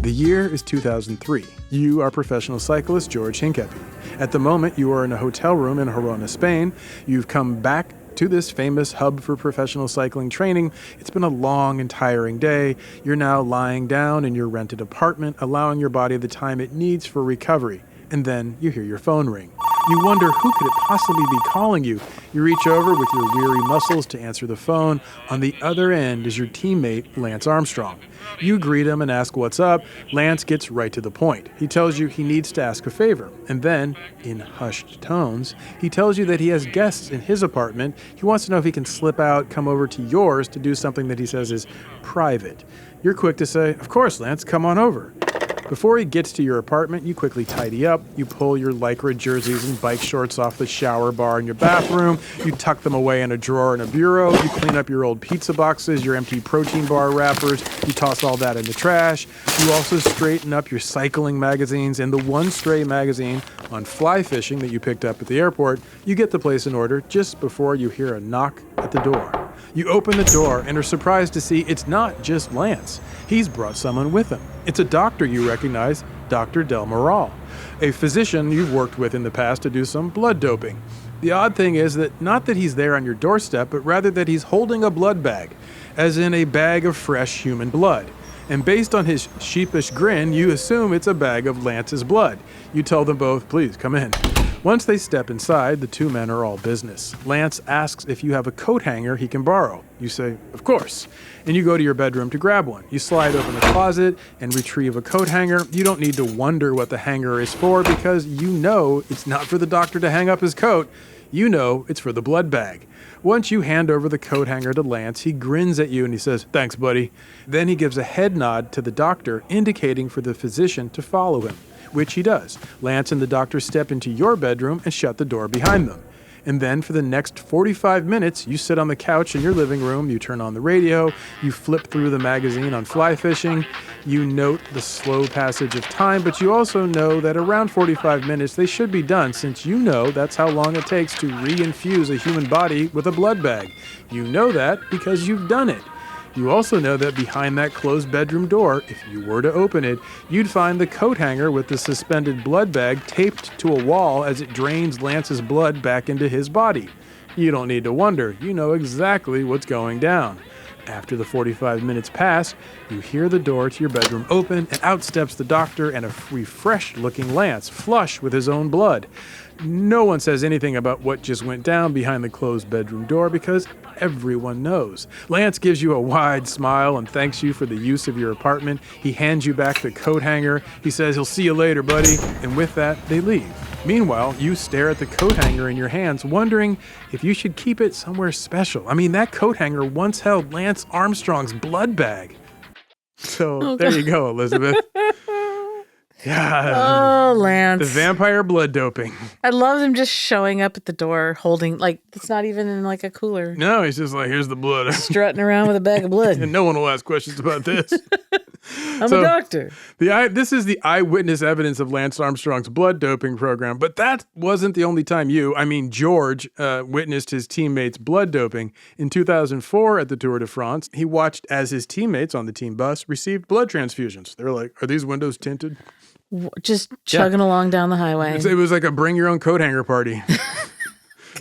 Speaker 2: The year is 2003. You are professional cyclist George Hincapie. At the moment, you are in a hotel room in Girona, Spain. You've come back to this famous hub for professional cycling training. It's been a long and tiring day. You're now lying down in your rented apartment, allowing your body the time it needs for recovery. And then you hear your phone ring. You wonder, who could it possibly be calling you? You reach over with your weary muscles to answer the phone. On the other end is your teammate, Lance Armstrong. You greet him and ask what's up. Lance gets right to the point. He tells you he needs to ask a favor. And then, in hushed tones, he tells you that he has guests in his apartment. He wants to know if he can slip out, come over to yours to do something that he says is private. You're quick to say, of course, Lance, come on over. Before he gets to your apartment, you quickly tidy up. You pull your Lycra jerseys and bike shorts off the shower bar in your bathroom. You tuck them away in a drawer in a bureau. You clean up your old pizza boxes, your empty protein bar wrappers. You toss all that in the trash. You also straighten up your cycling magazines and the one stray magazine on fly fishing that you picked up at the airport. You get the place in order just before you hear a knock at the door. You open the door and are surprised to see it's not just Lance. He's brought someone with him. It's a doctor you recognize, Dr. Del Moral, a physician you've worked with in the past to do some blood doping. The odd thing is that not that he's there on your doorstep, but rather that he's holding a blood bag, as in a bag of fresh human blood. And based on his sheepish grin, you assume it's a bag of Lance's blood. You tell them both, please come in. Once they step inside, the two men are all business. Lance asks if you have a coat hanger he can borrow. You say, of course. And you go to your bedroom to grab one. You slide open the closet and retrieve a coat hanger. You don't need to wonder what the hanger is for because you know it's not for the doctor to hang up his coat. You know it's for the blood bag. Once you hand over the coat hanger to Lance, he grins at you and he says, thanks, buddy. Then he gives a head nod to the doctor, indicating for the physician to follow him, which he does. Lance and the doctor step into your bedroom and shut the door behind them. And then for the next 45 minutes, you sit on the couch in your living room, you turn on the radio, you flip through the magazine on fly fishing, you note the slow passage of time, but you also know that around 45 minutes they should be done since you know that's how long it takes to re-infuse a human body with a blood bag. You know that because you've done it. You also know that behind that closed bedroom door, if you were to open it, you'd find the coat hanger with the suspended blood bag taped to a wall as it drains Lance's blood back into his body. You don't need to wonder. You know exactly what's going down. After the 45 minutes pass, you hear the door to your bedroom open, and out steps the doctor and a refreshed-looking Lance, flush with his own blood. No one says anything about what just went down behind the closed bedroom door because everyone knows. Lance gives you a wide smile and thanks you for the use of your apartment. He hands you back the coat hanger. He says he'll see you later, buddy. And with that, they leave. Meanwhile, you stare at the coat hanger in your hands, wondering if you should keep it somewhere special. I mean, that coat hanger once held Lance Armstrong's blood bag. So there you go, Elizabeth. Yeah.
Speaker 3: Oh, Lance.
Speaker 2: The vampire blood doping.
Speaker 3: I love him just showing up at the door holding, like, it's not even in like a cooler.
Speaker 2: No, he's just like, here's the blood.
Speaker 3: Strutting around with a bag of blood.
Speaker 2: And no one will ask questions about this.
Speaker 3: I'm a doctor.
Speaker 2: This is the eyewitness evidence of Lance Armstrong's blood doping program. But that wasn't the only time George, witnessed his teammates' blood doping. In 2004 at the Tour de France, he watched as his teammates on the team bus received blood transfusions. They were like, are these windows tinted?
Speaker 3: Just chugging along down the highway.
Speaker 2: It was like a bring your own coat hanger party.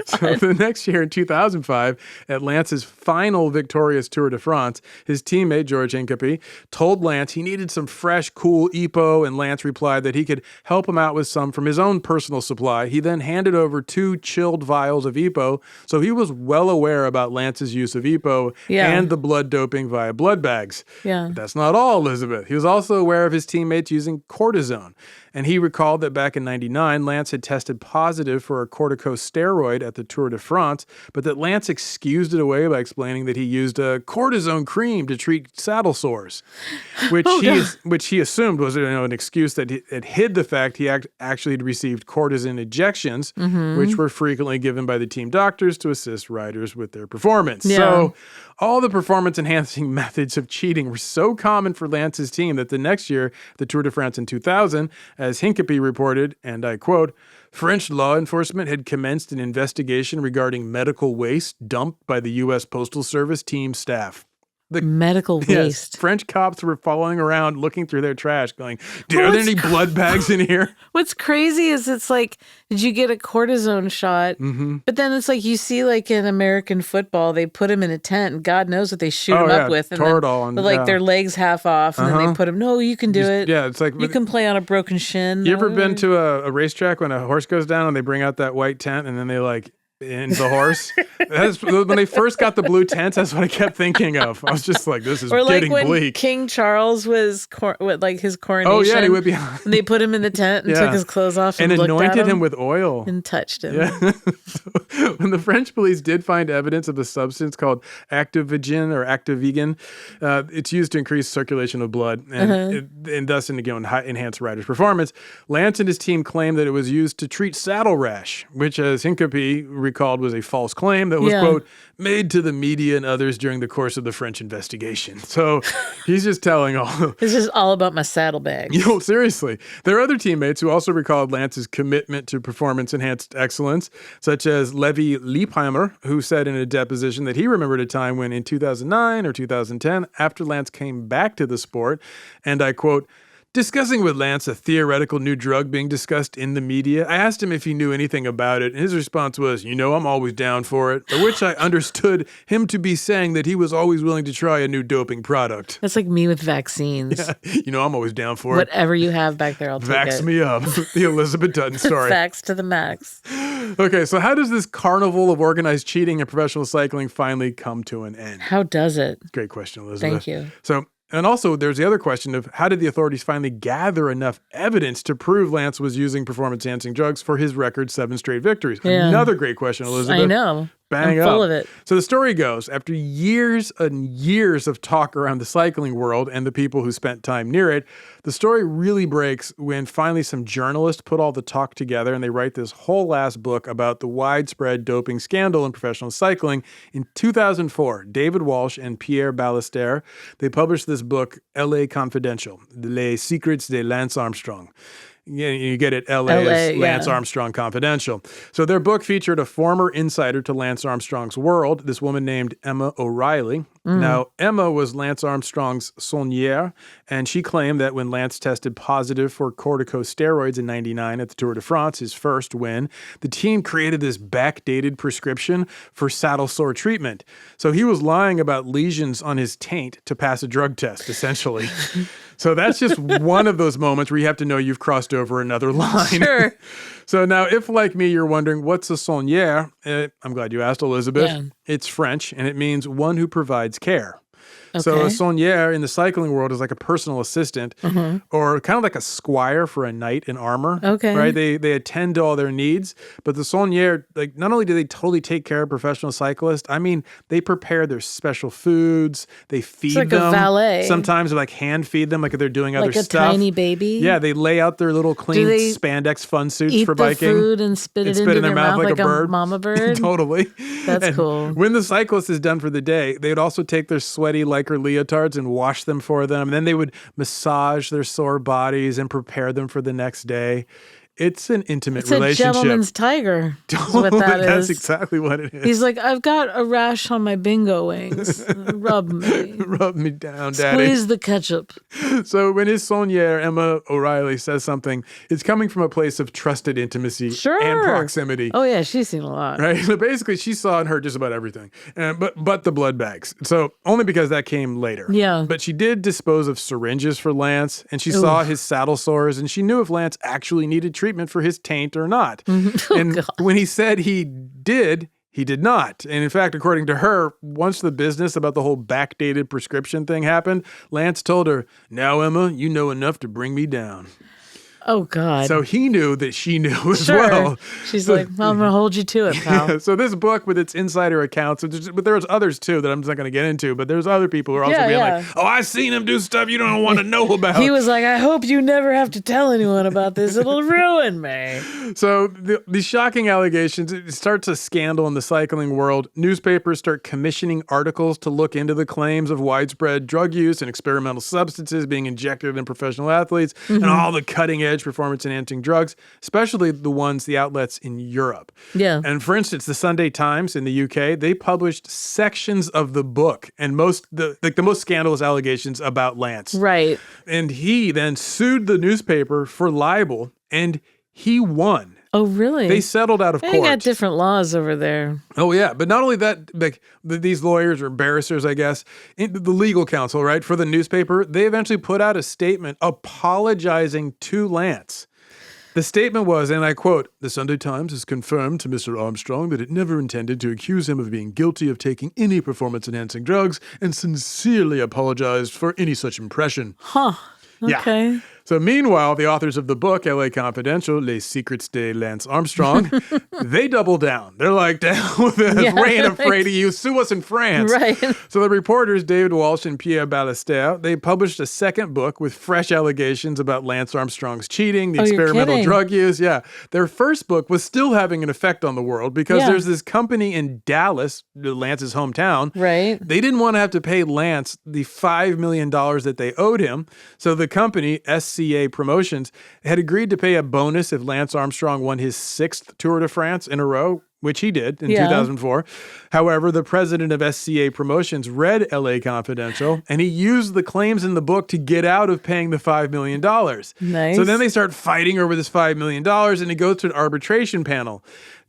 Speaker 2: So the next year in 2005, at Lance's final victorious Tour de France, his teammate, George Hincapie, told Lance he needed some fresh, cool EPO, and Lance replied that he could help him out with some from his own personal supply. He then handed over 2 chilled vials of EPO, so he was well aware about Lance's use of EPO and the blood doping via blood bags.
Speaker 3: Yeah.
Speaker 2: But that's not all, Elizabeth. He was also aware of his teammates using cortisone. And he recalled that back in 99, Lance had tested positive for a corticosteroid at the Tour de France, but that Lance excused it away by explaining that he used a cortisone cream to treat saddle sores, which he assumed was an excuse that it hid the fact he actually had received cortisone injections, which were frequently given by the team doctors to assist riders with their performance. Yeah. So all the performance-enhancing methods of cheating were so common for Lance's team that the next year, the Tour de France in 2000, as Hincapie reported, and I quote, French law enforcement had commenced an investigation regarding medical waste dumped by the U.S. Postal Service team staff. The
Speaker 3: medical waste.
Speaker 2: Yes, French cops were following around, looking through their trash, going, are there any blood bags in here?
Speaker 3: What's crazy is it's like, did you get a cortisone shot? But then it's like you see like in American football, they put him in a tent and God knows what they shoot him up with. And
Speaker 2: Toradol.
Speaker 3: But like their legs half off and then they put him, no, you can do it.
Speaker 2: Yeah, it's like
Speaker 3: you can play on a broken shin.
Speaker 2: You ever been to a racetrack when a horse goes down and they bring out that white tent and then they like in the horse? When they first got the blue tents, that's what I kept thinking of. I was just like, this is getting
Speaker 3: when
Speaker 2: bleak.
Speaker 3: King Charles was with his coronation.
Speaker 2: Oh yeah, he would be.
Speaker 3: And they put him in the tent and took his clothes off and
Speaker 2: anointed him with oil
Speaker 3: and touched him.
Speaker 2: Yeah. So, when the French police did find evidence of a substance called activigin or activigan, it's used to increase circulation of blood and thus enhance riders' performance. Lance and his team claimed that it was used to treat saddle rash, which, as Hincapie recalled, was a false claim that was, quote, made to the media and others during the course of the French investigation. So he's just telling all.
Speaker 3: This is all about my saddlebags.
Speaker 2: Seriously. There are other teammates who also recalled Lance's commitment to performance-enhanced excellence, such as Levi Leipheimer, who said in a deposition that he remembered a time when in 2009 or 2010, after Lance came back to the sport, and I quote, discussing with Lance a theoretical new drug being discussed in the media, I asked him if he knew anything about it, and his response was, I'm always down for it, by which I understood him to be saying that he was always willing to try a new doping product.
Speaker 3: That's like me with vaccines.
Speaker 2: Yeah, I'm always down for it.
Speaker 3: Whatever you have back there, I'll take it.
Speaker 2: Vax me up. The Elizabeth Dutton story.
Speaker 3: Vax to the max.
Speaker 2: Okay, so how does this carnival of organized cheating in professional cycling finally come to an end?
Speaker 3: How does it?
Speaker 2: Great question, Elizabeth.
Speaker 3: Thank you.
Speaker 2: And also, there's the other question of how did the authorities finally gather enough evidence to prove Lance was using performance-enhancing drugs for his record 7 straight victories? Yeah. Another great question, Elizabeth.
Speaker 3: I know.
Speaker 2: Bang
Speaker 3: I'm
Speaker 2: up.
Speaker 3: full of it.
Speaker 2: So the story goes, after years and years of talk around the cycling world and the people who spent time near it, the story really breaks when finally some journalists put all the talk together and they write this whole last book about the widespread doping scandal in professional cycling. In 2004, David Walsh and Pierre Ballester, they published this book, L.A. Confidential, Les Secrets de Lance Armstrong. You get it, LA is Lance Armstrong Confidential. So their book featured a former insider to Lance Armstrong's world, this woman named Emma O'Reilly. Now, Emma was Lance Armstrong's soigneur, and she claimed that when Lance tested positive for corticosteroids in 99 at the Tour de France, his first win, the team created this backdated prescription for saddle sore treatment. So he was lying about lesions on his taint to pass a drug test, essentially. So that's just one of those moments where you have to know you've crossed over another line.
Speaker 3: Sure.
Speaker 2: So now, if like me, you're wondering, what's a soigneur? I'm glad you asked, Elizabeth. Yeah. It's French, and it means one who provides care. Okay. So a soigneur in the cycling world is like a personal assistant or kind of like a squire for a knight in armor. Okay. Right? They attend to all their needs. But the soigneur, like, not only do they totally take care of professional cyclists, I mean, they prepare their special foods. They feed them.
Speaker 3: It's like a valet.
Speaker 2: Sometimes they like hand feed them like if they're doing other stuff.
Speaker 3: Like a tiny baby?
Speaker 2: Yeah, they lay out their little clean spandex fun suits for biking.
Speaker 3: Eat the food and spit it into their mouth like a bird. Mama bird?
Speaker 2: Totally.
Speaker 3: That's cool.
Speaker 2: When the cyclist is done for the day, they'd also take their sweaty lycra leotards and wash them for them. And then they would massage their sore bodies and prepare them for the next day. It's an intimate
Speaker 3: It's
Speaker 2: relationship.
Speaker 3: a gentleman's tiger. Is what that
Speaker 2: That's
Speaker 3: is.
Speaker 2: exactly what it is.
Speaker 3: He's like, I've got a rash on my bingo wings. Rub me.
Speaker 2: Rub me down, daddy.
Speaker 3: Squeeze the ketchup.
Speaker 2: So when his soigneur, Emma O'Reilly, says something, it's coming from a place of trusted intimacy and proximity.
Speaker 3: Oh, yeah, she's seen a lot.
Speaker 2: Right? So basically, she saw and heard just about everything, but the blood bags. So only because that came later.
Speaker 3: Yeah.
Speaker 2: But she did dispose of syringes for Lance, and she saw his saddle sores, and she knew if Lance actually needed treatment for his taint or not. And when he said he did not. And in fact, according to her, once the business about the whole backdated prescription thing happened, Lance told her, "Now, Emma, you know enough to bring me down."
Speaker 3: Oh, God.
Speaker 2: So he knew that she knew as well.
Speaker 3: She's like, well, I'm going to hold you to it, pal.
Speaker 2: Yeah, so this book with its insider accounts, but there's others too that I'm just not going to get into, but there's other people who are also being like, oh, I've seen him do stuff you don't want to know about.
Speaker 3: He was like, I hope you never have to tell anyone about this. It'll ruin me.
Speaker 2: So these shocking allegations, it starts a scandal in the cycling world. Newspapers start commissioning articles to look into the claims of widespread drug use and experimental substances being injected in professional athletes and all the cutting edge performance-enhancing drugs, especially the outlets in Europe.
Speaker 3: Yeah.
Speaker 2: And for instance, the Sunday Times in the UK, they published sections of the book and the most scandalous allegations about Lance.
Speaker 3: Right.
Speaker 2: And he then sued the newspaper for libel, and he won.
Speaker 3: Oh, really?
Speaker 2: They settled out of court.
Speaker 3: They got different laws over there.
Speaker 2: Oh, yeah. But not only that, like these lawyers or barristers, I guess, the legal counsel, right, for the newspaper, they eventually put out a statement apologizing to Lance. The statement was, and I quote, "The Sunday Times has confirmed to Mr. Armstrong that it never intended to accuse him of being guilty of taking any performance-enhancing drugs and sincerely apologized for any such impression."
Speaker 3: Huh. Okay.
Speaker 2: Yeah. So meanwhile, the authors of the book, LA Confidential, Les Secrets de Lance Armstrong, they double down. They're like, down with this. We ain't afraid of you. Sue us in France.
Speaker 3: Right.
Speaker 2: So the reporters, David Walsh and Pierre Ballester, they published a second book with fresh allegations about Lance Armstrong's cheating, the experimental drug use. Yeah. Their first book was still having an effect on the world because there's this company in Dallas, Lance's hometown.
Speaker 3: Right.
Speaker 2: They didn't want to have to pay Lance the $5 million that they owed him. So the company, SCA Promotions, had agreed to pay a bonus if Lance Armstrong won his 6th Tour de France in a row, which he did in 2004. However, the president of SCA Promotions read LA Confidential, and he used the claims in the book to get out of paying the $5 million.
Speaker 3: Nice.
Speaker 2: So then they start fighting over this $5 million, and it goes to an arbitration panel.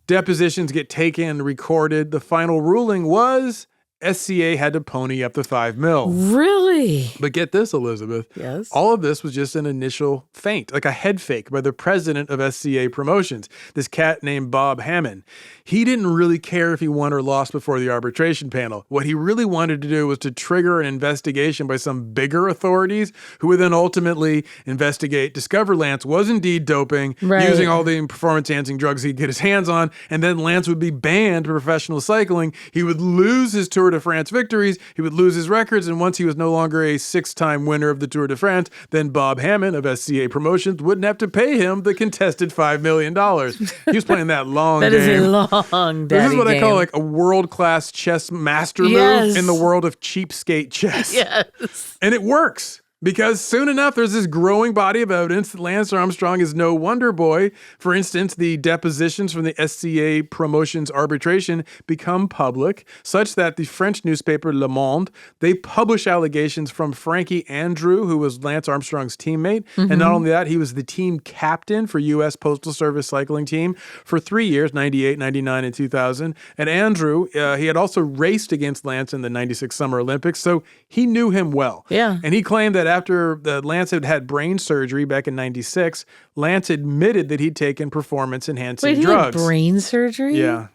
Speaker 2: Depositions get taken, recorded. The final ruling was SCA had to pony up the $5 million.
Speaker 3: Really?
Speaker 2: But get this, Elizabeth.
Speaker 3: Yes.
Speaker 2: All of this was just an initial feint, like a head fake by the president of SCA Promotions, this cat named Bob Hammond. He didn't really care if he won or lost before the arbitration panel. What he really wanted to do was to trigger an investigation by some bigger authorities who would then ultimately discover Lance was indeed doping, using all the performance-enhancing drugs he'd get his hands on, and then Lance would be banned from professional cycling. He would lose his Tour de France victories, he would lose his records, and once he was no longer a 6-time winner of the Tour de France, then Bob Hammond of SCA Promotions wouldn't have to pay him the contested $5 million. He was playing that long game.
Speaker 3: That is a long
Speaker 2: This is what
Speaker 3: game.
Speaker 2: I call like a world-class chess master move in the world of cheapskate chess.
Speaker 3: Yes.
Speaker 2: And it works. Because soon enough, there's this growing body of evidence that Lance Armstrong is no wonder boy. For instance, the depositions from the SCA Promotions arbitration become public, such that the French newspaper Le Monde, they publish allegations from Frankie Andrew, who was Lance Armstrong's teammate. And not only that, he was the team captain for U.S. Postal Service cycling team for 3 years, 98, 99, and 2000. And Andrew, he had also raced against Lance in the 96 Summer Olympics, so he knew him well.
Speaker 3: Yeah.
Speaker 2: And he claimed that after Lance had had brain surgery back in 96, Lance admitted that he'd taken performance-enhancing drugs.
Speaker 3: He had brain surgery?
Speaker 2: Yeah.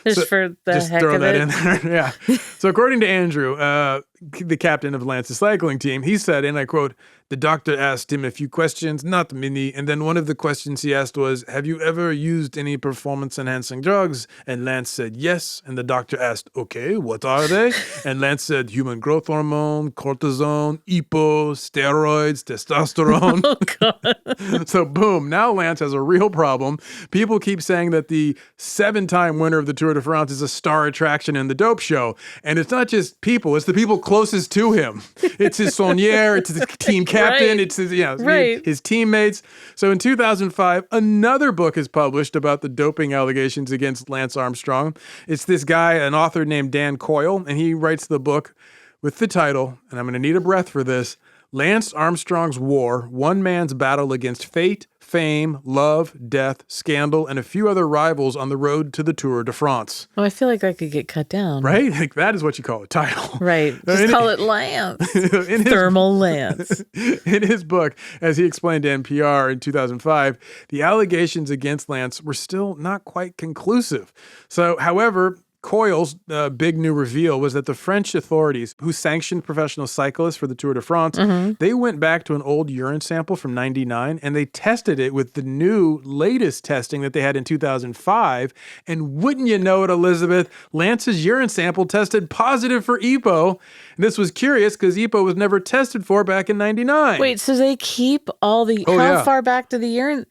Speaker 3: Just for the heck of it?
Speaker 2: In there. Yeah. So according to Andrew, the captain of Lance's cycling team, he said, and I quote, "The doctor asked him a few questions, not many, and then one of the questions he asked was, 'Have you ever used any performance-enhancing drugs?' And Lance said, 'Yes.' And the doctor asked, 'Okay, what are they?' And Lance said, 'Human growth hormone, cortisone, EPO, steroids, testosterone.'" Oh, God. So boom, now Lance has a real problem. People keep saying that the 7-time winner of the Tour de de France is a star attraction in the dope show. And it's not just people, it's the people closest to him. It's his sommelier, it's his team captain,
Speaker 3: Right.
Speaker 2: it's his,
Speaker 3: Right.
Speaker 2: his teammates. So in 2005, another book is published about the doping allegations against Lance Armstrong. It's this guy, an author named Dan Coyle, and he writes the book with the title, and I'm going to need a breath for this, Lance Armstrong's War, One Man's Battle Against Fate, Fame, Love, Death, Scandal, and a few other rivals on the road to the Tour de France.
Speaker 3: Oh, I feel like that could get cut down.
Speaker 2: Right? Like that is what you call a title.
Speaker 3: Right. Just call it Lance. Thermal Lance.
Speaker 2: In his book, as he explained to NPR in 2005, the allegations against Lance were still not quite conclusive. So, however, Coyle's big new reveal was that the French authorities who sanctioned professional cyclists for the Tour de France, they went back to an old urine sample from 99 and they tested it with the new latest testing that they had in 2005. And wouldn't you know it, Elizabeth, Lance's urine sample tested positive for EPO. And this was curious because EPO was never tested for back in 99.
Speaker 3: Wait, so they keep all the, how far back to the urine?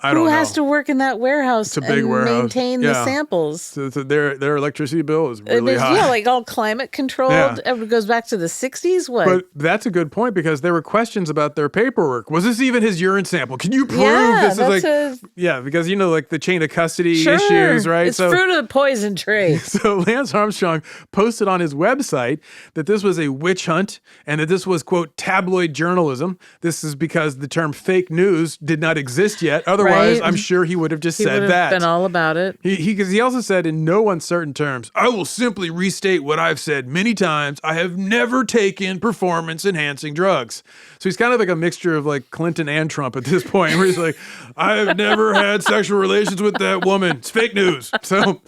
Speaker 2: I don't know.
Speaker 3: Who has to work in that warehouse
Speaker 2: It's a big
Speaker 3: and
Speaker 2: warehouse.
Speaker 3: maintain the samples?
Speaker 2: So their electricity bill is really high.
Speaker 3: Yeah, like all climate controlled.
Speaker 2: Yeah.
Speaker 3: It goes back to the 60s? What?
Speaker 2: But that's a good point because there were questions about their paperwork. Was this even his urine sample? Can you prove this is like because like the chain of custody issues, right?
Speaker 3: It's fruit of the poison tree.
Speaker 2: So Lance Armstrong posted on his website that this was a witch hunt and that this was, quote, tabloid journalism. This is because the term fake news did not exist yet. Otherwise, I'm sure he would have just said that.
Speaker 3: Been all about it.
Speaker 2: He also said in no uncertain terms, I will simply restate what I've said many times. I have never taken performance-enhancing drugs. So he's kind of like a mixture of like Clinton and Trump at this point, where he's like, I have never had sexual relations with that woman. It's fake news. So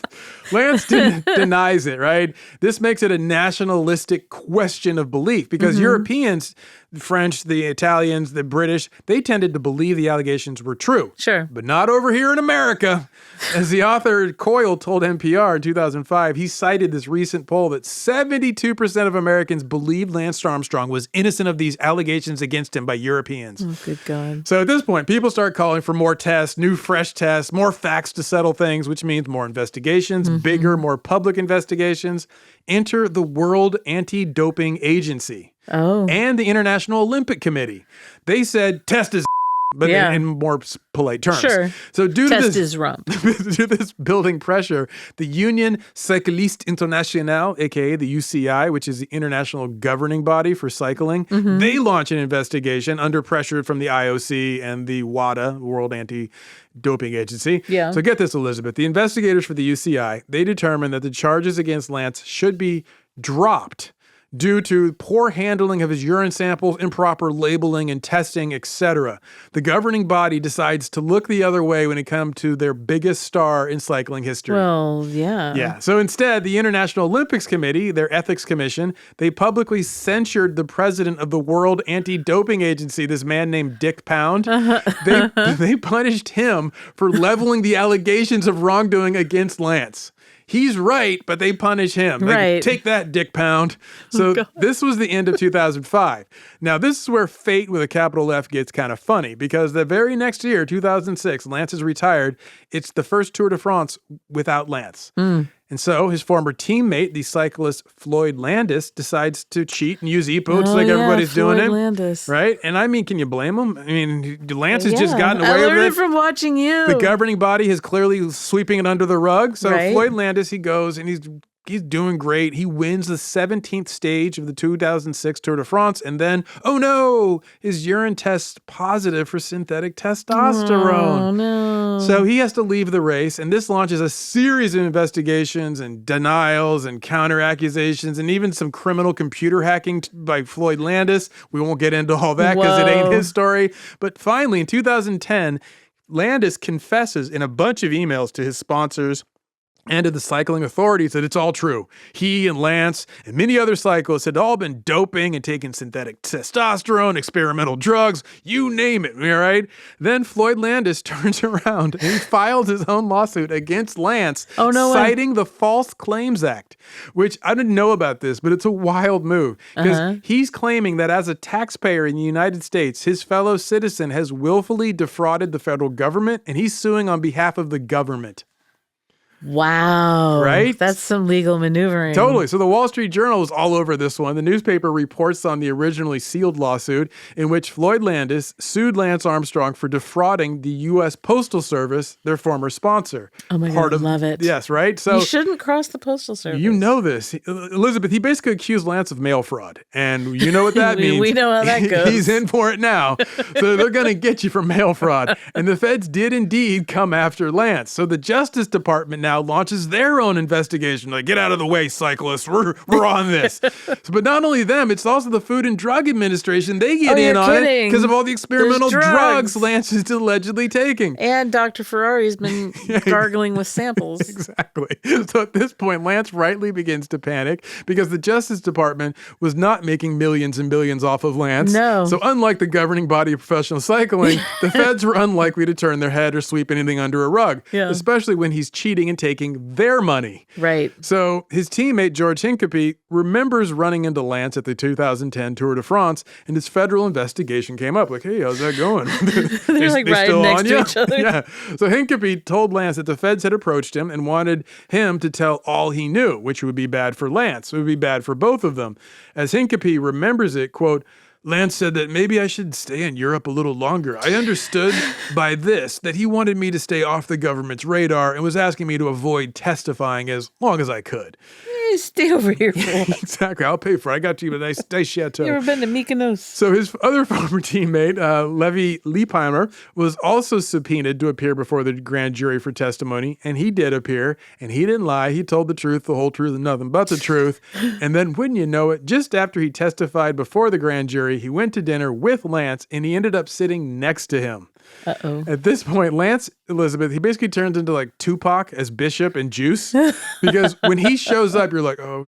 Speaker 2: Lance denies it, right? This makes it a nationalistic question of belief because Europeans, French, the Italians, the British, they tended to believe the allegations were true.
Speaker 3: Sure.
Speaker 2: But not over here in America. As the author Coyle told NPR in 2005, he cited this recent poll that 72% of Americans believed Lance Armstrong was innocent of these allegations against him by Europeans.
Speaker 3: Oh, good God.
Speaker 2: So at this point, people start calling for more tests, new fresh tests, more facts to settle things, which means more investigations, bigger, more public investigations. Enter the World Anti-Doping Agency and the International Olympic Committee. They said, test is but in more polite terms.
Speaker 3: Sure.
Speaker 2: So due to
Speaker 3: this
Speaker 2: building pressure, the Union Cycliste Internationale, aka the UCI, which is the international governing body for cycling, they launch an investigation under pressure from the IOC and the WADA, World Anti-Doping Agency.
Speaker 3: Yeah.
Speaker 2: So get this, Elizabeth. The investigators for the UCI, they determined that the charges against Lance should be dropped due to poor handling of his urine samples, improper labeling and testing, etc. The governing body decides to look the other way when it comes to their biggest star in cycling history.
Speaker 3: Well, yeah.
Speaker 2: Yeah. So instead, the International Olympics Committee, their ethics commission, they publicly censured the president of the World Anti-Doping Agency, this man named Dick Pound. They punished him for leveling the allegations of wrongdoing against Lance. He's right, but they punish him. Like, take that, Dick Pound. So this was the end of 2005. Now, this is where fate with a capital F gets kind of funny because the very next year, 2006, Lance is retired. It's the first Tour de France without Lance. And so his former teammate, the cyclist Floyd Landis, decides to cheat and use EPO just like everybody's doing it.
Speaker 3: Landis.
Speaker 2: Right? And I mean, can you blame him? I mean, Lance has just gotten away with it.
Speaker 3: I learned it from watching you.
Speaker 2: The governing body is clearly sweeping it under the rug. So
Speaker 3: Right.
Speaker 2: Floyd Landis, he goes and he's doing great. He wins the 17th stage of the 2006 Tour de France. And then, oh no, his urine tests positive for synthetic testosterone.
Speaker 3: Oh no.
Speaker 2: So he has to leave the race. And this launches a series of investigations and denials and counter accusations and even some criminal computer hacking by Floyd Landis. We won't get into all that because it ain't his story. But finally, in 2010, Landis confesses in a bunch of emails to his sponsors and to the cycling authorities that it's all true. He and Lance and many other cyclists had all been doping and taking synthetic testosterone, experimental drugs, you name it, all right? Then Floyd Landis turns around and he files his own lawsuit against Lance, citing the False Claims Act, which I didn't know about this, but it's a wild move because he's claiming that as a taxpayer in the United States, his fellow citizen has willfully defrauded the federal government and he's suing on behalf of the government.
Speaker 3: Wow.
Speaker 2: Right?
Speaker 3: That's some legal maneuvering.
Speaker 2: Totally. So the Wall Street Journal was all over this one. The newspaper reports on the originally sealed lawsuit in which Floyd Landis sued Lance Armstrong for defrauding the U.S. Postal Service, their former sponsor.
Speaker 3: Oh my God, love it.
Speaker 2: Yes, right? So
Speaker 3: you shouldn't cross the Postal Service.
Speaker 2: You know this. Elizabeth, he basically accused Lance of mail fraud. And you know what that means.
Speaker 3: We know how that goes.
Speaker 2: He's in for it now. So they're going to get you for mail fraud. And the feds did indeed come after Lance. So the Justice Department now launches their own investigation. Like, get out of the way, cyclists. We're on this. But not only them, it's also the Food and Drug Administration. They get in on it because of all the experimental drugs Lance is allegedly taking.
Speaker 3: And Dr. Ferrari's been gargling with samples.
Speaker 2: Exactly. So at this point, Lance rightly begins to panic because the Justice Department was not making millions and billions off of Lance.
Speaker 3: No.
Speaker 2: So unlike the governing body of professional cycling, the feds were unlikely to turn their head or sweep anything under a rug, especially when he's cheating and taking their money.
Speaker 3: Right.
Speaker 2: So his teammate, George Hincapie, remembers running into Lance at the 2010 Tour de France, and his federal investigation came up. Like, hey, how's that going?
Speaker 3: They're like riding next to each other.
Speaker 2: Yeah. So Hincapie told Lance that the feds had approached him and wanted him to tell all he knew, which would be bad for Lance. It would be bad for both of them. As Hincapie remembers it, quote, Lance said that maybe I should stay in Europe a little longer. I understood by this that he wanted me to stay off the government's radar and was asking me to avoid testifying as long as I could.
Speaker 3: Stay over here, fool.
Speaker 2: Exactly. I'll pay for it. I got you a nice chateau.
Speaker 3: You ever been to Mykonos?
Speaker 2: So his other former teammate, Levi Leipheimer, was also subpoenaed to appear before the grand jury for testimony, and he did appear, and he didn't lie. He told the truth, the whole truth, and nothing but the truth. And then, wouldn't you know it, just after he testified before the grand jury, he went to dinner with Lance, and he ended up sitting next to him.
Speaker 3: Uh-oh.
Speaker 2: At this point, Lance, Elizabeth, he basically turns into like Tupac as Bishop and Juice, because when he shows up, you're like, oh,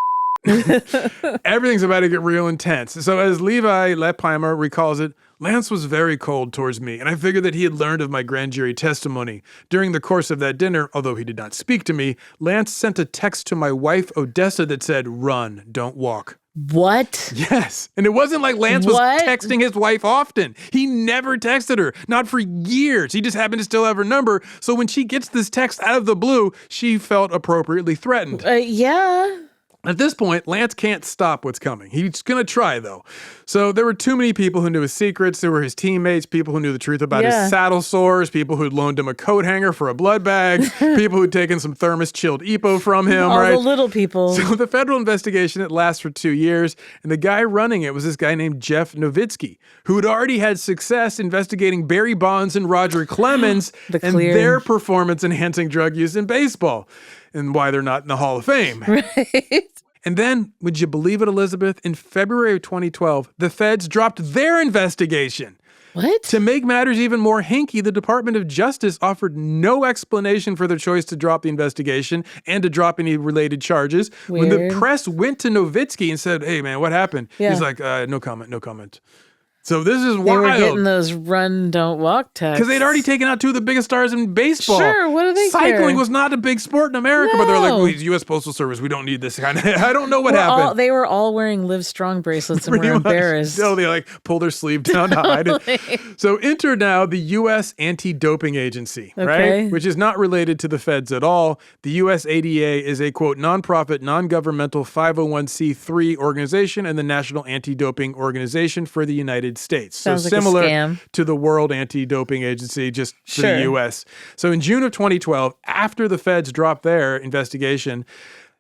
Speaker 2: everything's about to get real intense. So as Levi Leipheimer recalls it, Lance was very cold towards me, and I figured that he had learned of my grand jury testimony. During the course of that dinner, although he did not speak to me, Lance sent a text to my wife, Odessa, that said, run, don't walk.
Speaker 3: What?
Speaker 2: Yes. And it wasn't like Lance was texting his wife often. He never texted her, not for years. He just happened to still have her number. So when she gets this text out of the blue, she felt appropriately threatened.
Speaker 3: Yeah.
Speaker 2: At this point, Lance can't stop what's coming. He's going to try, though. So there were too many people who knew his secrets. There were his teammates, people who knew the truth about his saddle sores, people who'd loaned him a coat hanger for a blood bag, people who'd taken some thermos-chilled EPO from him.
Speaker 3: All the little people.
Speaker 2: So the federal investigation, it lasts for 2 years, and the guy running it was this guy named Jeff Nowitzki, who had already had success investigating Barry Bonds and Roger Clemens and their performance-enhancing drug use in baseball, and why they're not in the Hall of Fame.
Speaker 3: Right.
Speaker 2: And then, would you believe it, Elizabeth? In February of 2012, the feds dropped their investigation.
Speaker 3: What?
Speaker 2: To make matters even more hinky, the Department of Justice offered no explanation for their choice to drop the investigation and to drop any related charges.
Speaker 3: Weird.
Speaker 2: When the press went to Nowitzki and said, hey, man, what happened?
Speaker 3: Yeah.
Speaker 2: He's like, no comment. So this is wild.
Speaker 3: They were getting those run, don't walk texts.
Speaker 2: Because they'd already taken out two of the biggest stars in baseball.
Speaker 3: Sure, what do they
Speaker 2: Cycling
Speaker 3: care?
Speaker 2: was not a big sport in America, but they're like, well, he's U.S. Postal Service. We don't need this kind of... I don't know what happened.
Speaker 3: They were all wearing Live Strong bracelets and were embarrassed.
Speaker 2: No, they like pull their sleeve down to hide it. So enter now the U.S. Anti-Doping Agency, right? Which is not related to the feds at all. The U.S. ADA is a, quote, nonprofit, non-governmental 501c3 organization and the National Anti-Doping Organization for the United States.
Speaker 3: Sounds like
Speaker 2: similar
Speaker 3: a scam.
Speaker 2: to the World Anti-Doping Agency, just for the U.S. So in June of 2012, after the feds dropped their investigation,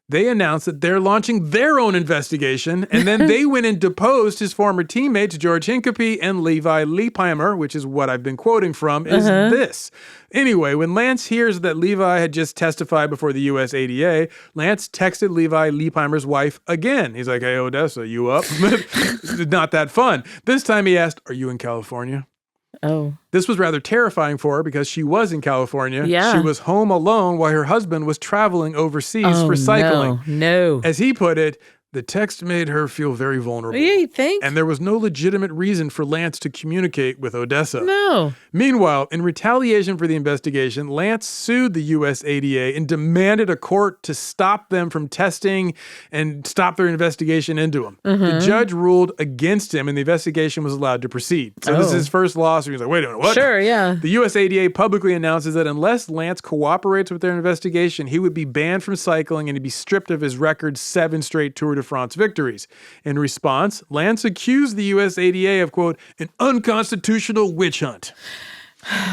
Speaker 2: they announced that they're launching their own investigation, and then they went and deposed his former teammates, George Hincapie and Levi Leipheimer, which is what I've been quoting from, is this. Anyway, when Lance hears that Levi had just testified before the U.S. ADA, Lance texted Levi Leipheimer's wife again. He's like, hey, Odessa, you up? Not that fun. This time he asked, are you in California?
Speaker 3: Oh.
Speaker 2: This was rather terrifying for her because she was in California.
Speaker 3: Yeah.
Speaker 2: She was home alone while her husband was traveling overseas for cycling.
Speaker 3: No.
Speaker 2: As he put it, The text made her feel very vulnerable.
Speaker 3: Yeah, you think?
Speaker 2: And there was no legitimate reason for Lance to communicate with Odessa.
Speaker 3: No.
Speaker 2: Meanwhile, in retaliation for the investigation, Lance sued the USADA and demanded a court to stop them from testing and stop their investigation into him. The judge ruled against him, and the investigation was allowed to proceed. So this is his first lawsuit. He's like, wait a minute, what?
Speaker 3: Sure, yeah.
Speaker 2: The USADA publicly announces that unless Lance cooperates with their investigation, he would be banned from cycling and he'd be stripped of his record 7 straight Tour de France victories. In response, Lance accused the USADA of, quote, an unconstitutional witch hunt.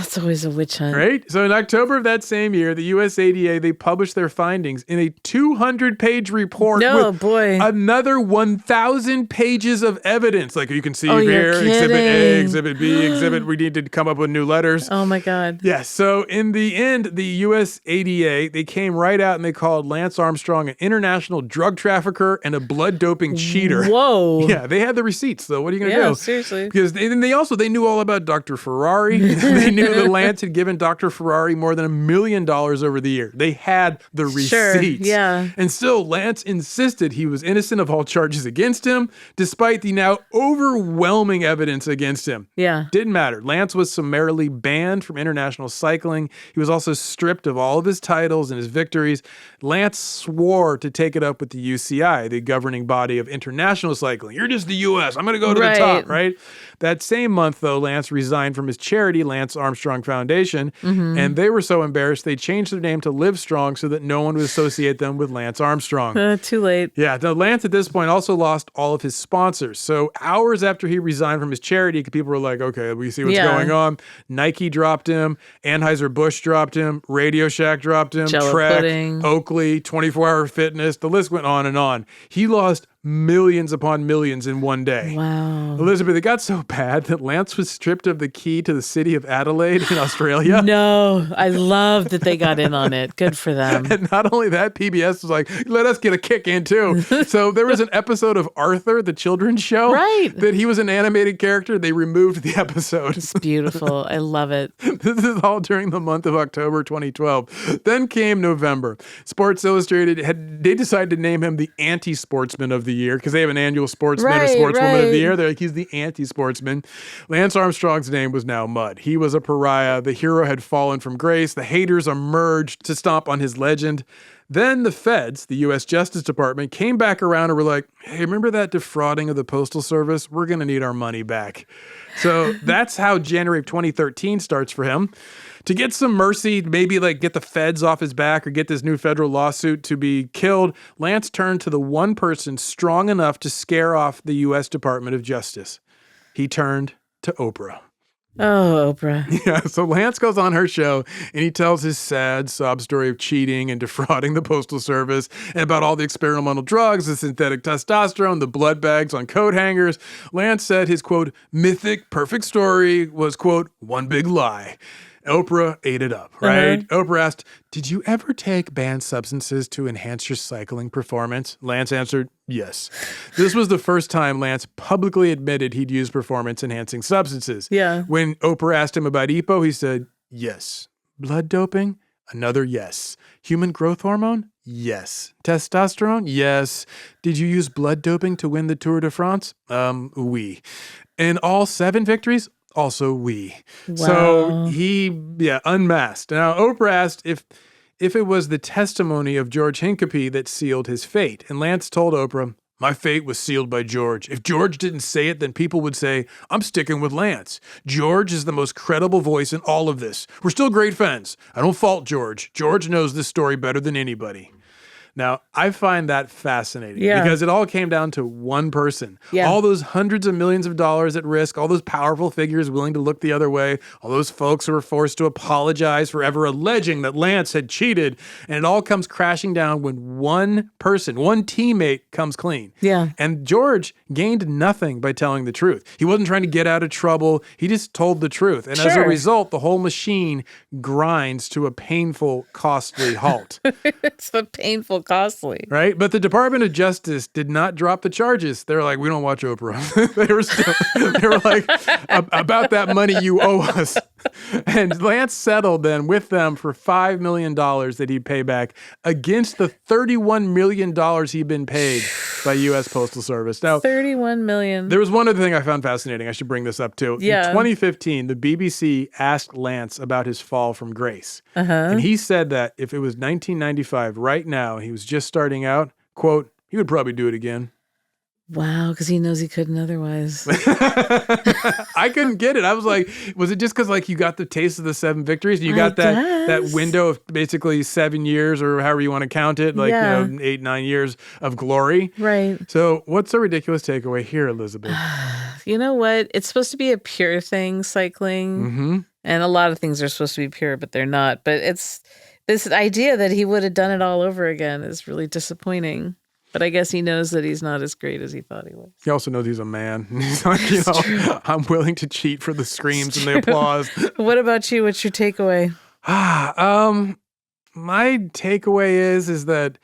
Speaker 3: It's always a witch hunt.
Speaker 2: Right? So in October of that same year, the USADA, they published their findings in a 200-page report with another 1,000 pages of evidence. Like you can see here, Exhibit A, Exhibit B, Exhibit, we need to come up with new letters.
Speaker 3: Oh my God.
Speaker 2: Yes. So in the end, the USADA, they came right out and they called Lance Armstrong an international drug trafficker and a blood doping cheater.
Speaker 3: Whoa.
Speaker 2: Yeah, they had the receipts though. What are you going to do?
Speaker 3: Yeah, seriously.
Speaker 2: Because they knew all about Dr. Ferrari. They knew that Lance had given Dr. Ferrari more than $1 million over the year. They had the receipts.
Speaker 3: Sure, yeah.
Speaker 2: And still, Lance insisted he was innocent of all charges against him, despite the now overwhelming evidence against him.
Speaker 3: Yeah.
Speaker 2: Didn't matter. Lance was summarily banned from international cycling. He was also stripped of all of his titles and his victories. Lance swore to take it up with the UCI, the governing body of international cycling. You're just the U.S. I'm going to go to the top, right? That same month, though, Lance resigned from his charity, Lance Armstrong Foundation, and they were so embarrassed they changed their name to Livestrong so that no one would associate them with Lance Armstrong.
Speaker 3: Too late.
Speaker 2: Yeah, now Lance at this point also lost all of his sponsors. So hours after he resigned from his charity, people were like, okay, we see what's going on. Nike dropped him, Anheuser-Busch dropped him, Radio Shack dropped him,
Speaker 3: Jello
Speaker 2: Trek,
Speaker 3: pudding.
Speaker 2: Oakley, 24-Hour Fitness, the list went on and on. He lost millions upon millions in one day.
Speaker 3: Wow.
Speaker 2: Elizabeth, it got so bad that Lance was stripped of the key to the city of Adelaide in Australia.
Speaker 3: No, I love that they got in on it. Good for them.
Speaker 2: And not only that, PBS was like, let us get a kick in too. So there was an episode of Arthur, the children's show, that he was an animated character. They removed the episode.
Speaker 3: It's beautiful. I love it.
Speaker 2: This is all during the month of October 2012. Then came November. Sports Illustrated, they decided to name him the anti-sportsman of the year because they have an annual sportsman or sportswoman of the year. They're like, he's the anti-sportsman. Lance Armstrong's name was now mud. He was a pariah. The hero had fallen from grace. The haters emerged to stomp on his legend. Then the feds, the U.S. Justice Department, came back around and were like, hey, remember that defrauding of the Postal Service? We're going to need our money back. So that's how January of 2013 starts for him. To get some mercy, maybe like get the feds off his back or get this new federal lawsuit to be killed, Lance turned to the one person strong enough to scare off the U.S. Department of Justice. He turned to Oprah.
Speaker 3: Oh, Oprah.
Speaker 2: Yeah, so Lance goes on her show and he tells his sad sob story of cheating and defrauding the Postal Service and about all the experimental drugs, the synthetic testosterone, the blood bags on coat hangers. Lance said his, quote, mythic perfect story was, quote, one big lie. Oprah ate it up, right? Oprah asked, did you ever take banned substances to enhance your cycling performance? Lance answered, yes. This was the first time Lance publicly admitted he'd used performance-enhancing substances.
Speaker 3: Yeah.
Speaker 2: When Oprah asked him about EPO, he said, yes. Blood doping? Another yes. Human growth hormone? Yes. Testosterone? Yes. Did you use blood doping to win the Tour de France? Oui. And all 7 victories? Also we.
Speaker 3: Wow.
Speaker 2: So he, unmasked. Now, Oprah asked if it was the testimony of George Hincapie that sealed his fate. And Lance told Oprah, my fate was sealed by George. If George didn't say it, then people would say, I'm sticking with Lance. George is the most credible voice in all of this. We're still great friends. I don't fault George. George knows this story better than anybody. Now, I find that fascinating because it all came down to one person. Yeah. All those hundreds of millions of dollars at risk, all those powerful figures willing to look the other way, all those folks who were forced to apologize for ever alleging that Lance had cheated. And it all comes crashing down when one person, one teammate comes clean. Yeah. And George gained nothing by telling the truth. He wasn't trying to get out of trouble. He just told the truth. And as a result, the whole machine grinds to a painful, costly halt.
Speaker 3: It's a painful, costly.
Speaker 2: Right? But the Department of Justice did not drop the charges. They were like, we don't watch Oprah. they were like, about that money you owe us. And Lance settled then with them for $5 million that he'd pay back against the $31 million he'd been paid by U.S. Postal Service. Now,
Speaker 3: 31 million.
Speaker 2: There was one other thing I found fascinating. I should bring this up too.
Speaker 3: Yeah.
Speaker 2: In 2015, the BBC asked Lance about his fall from grace. And he said that if it was 1995, right now, he was just starting out, quote, he would probably do it again.
Speaker 3: Wow, because he knows he couldn't otherwise.
Speaker 2: I couldn't get it. I was like, was it just because like you got the taste of the 7 victories? You got that window of basically 7 years or however you want to count it, like 8, 9 years of glory.
Speaker 3: Right.
Speaker 2: So what's the ridiculous takeaway here, Elizabeth?
Speaker 3: You know what? It's supposed to be a pure thing, cycling.
Speaker 2: Mm-hmm.
Speaker 3: And a lot of things are supposed to be pure, but they're not. But it's this idea that he would have done it all over again is really disappointing. But I guess he knows that he's not as great as he thought he was.
Speaker 2: He also knows he's a man. He's like, I'm willing to cheat for the screams and the applause.
Speaker 3: What about you? What's your takeaway?
Speaker 2: My takeaway is that,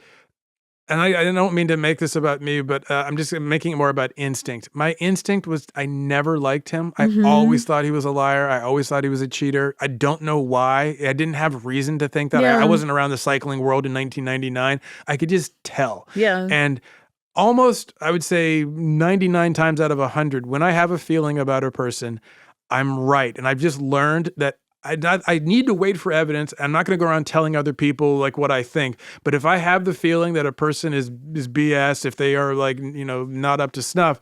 Speaker 2: and I don't mean to make this about me, but I'm just making it more about instinct. My instinct was I never liked him. I always thought he was a liar. I always thought he was a cheater. I don't know why. I didn't have reason to think that.
Speaker 3: Yeah.
Speaker 2: I wasn't around the cycling world in 1999. I could just tell.
Speaker 3: Yeah.
Speaker 2: And almost, I would say 99 times out of 100, when I have a feeling about a person, I'm right. And I've just learned that I need to wait for evidence. I'm not going to go around telling other people like what I think. But if I have the feeling that a person is BS, if they are like, not up to snuff,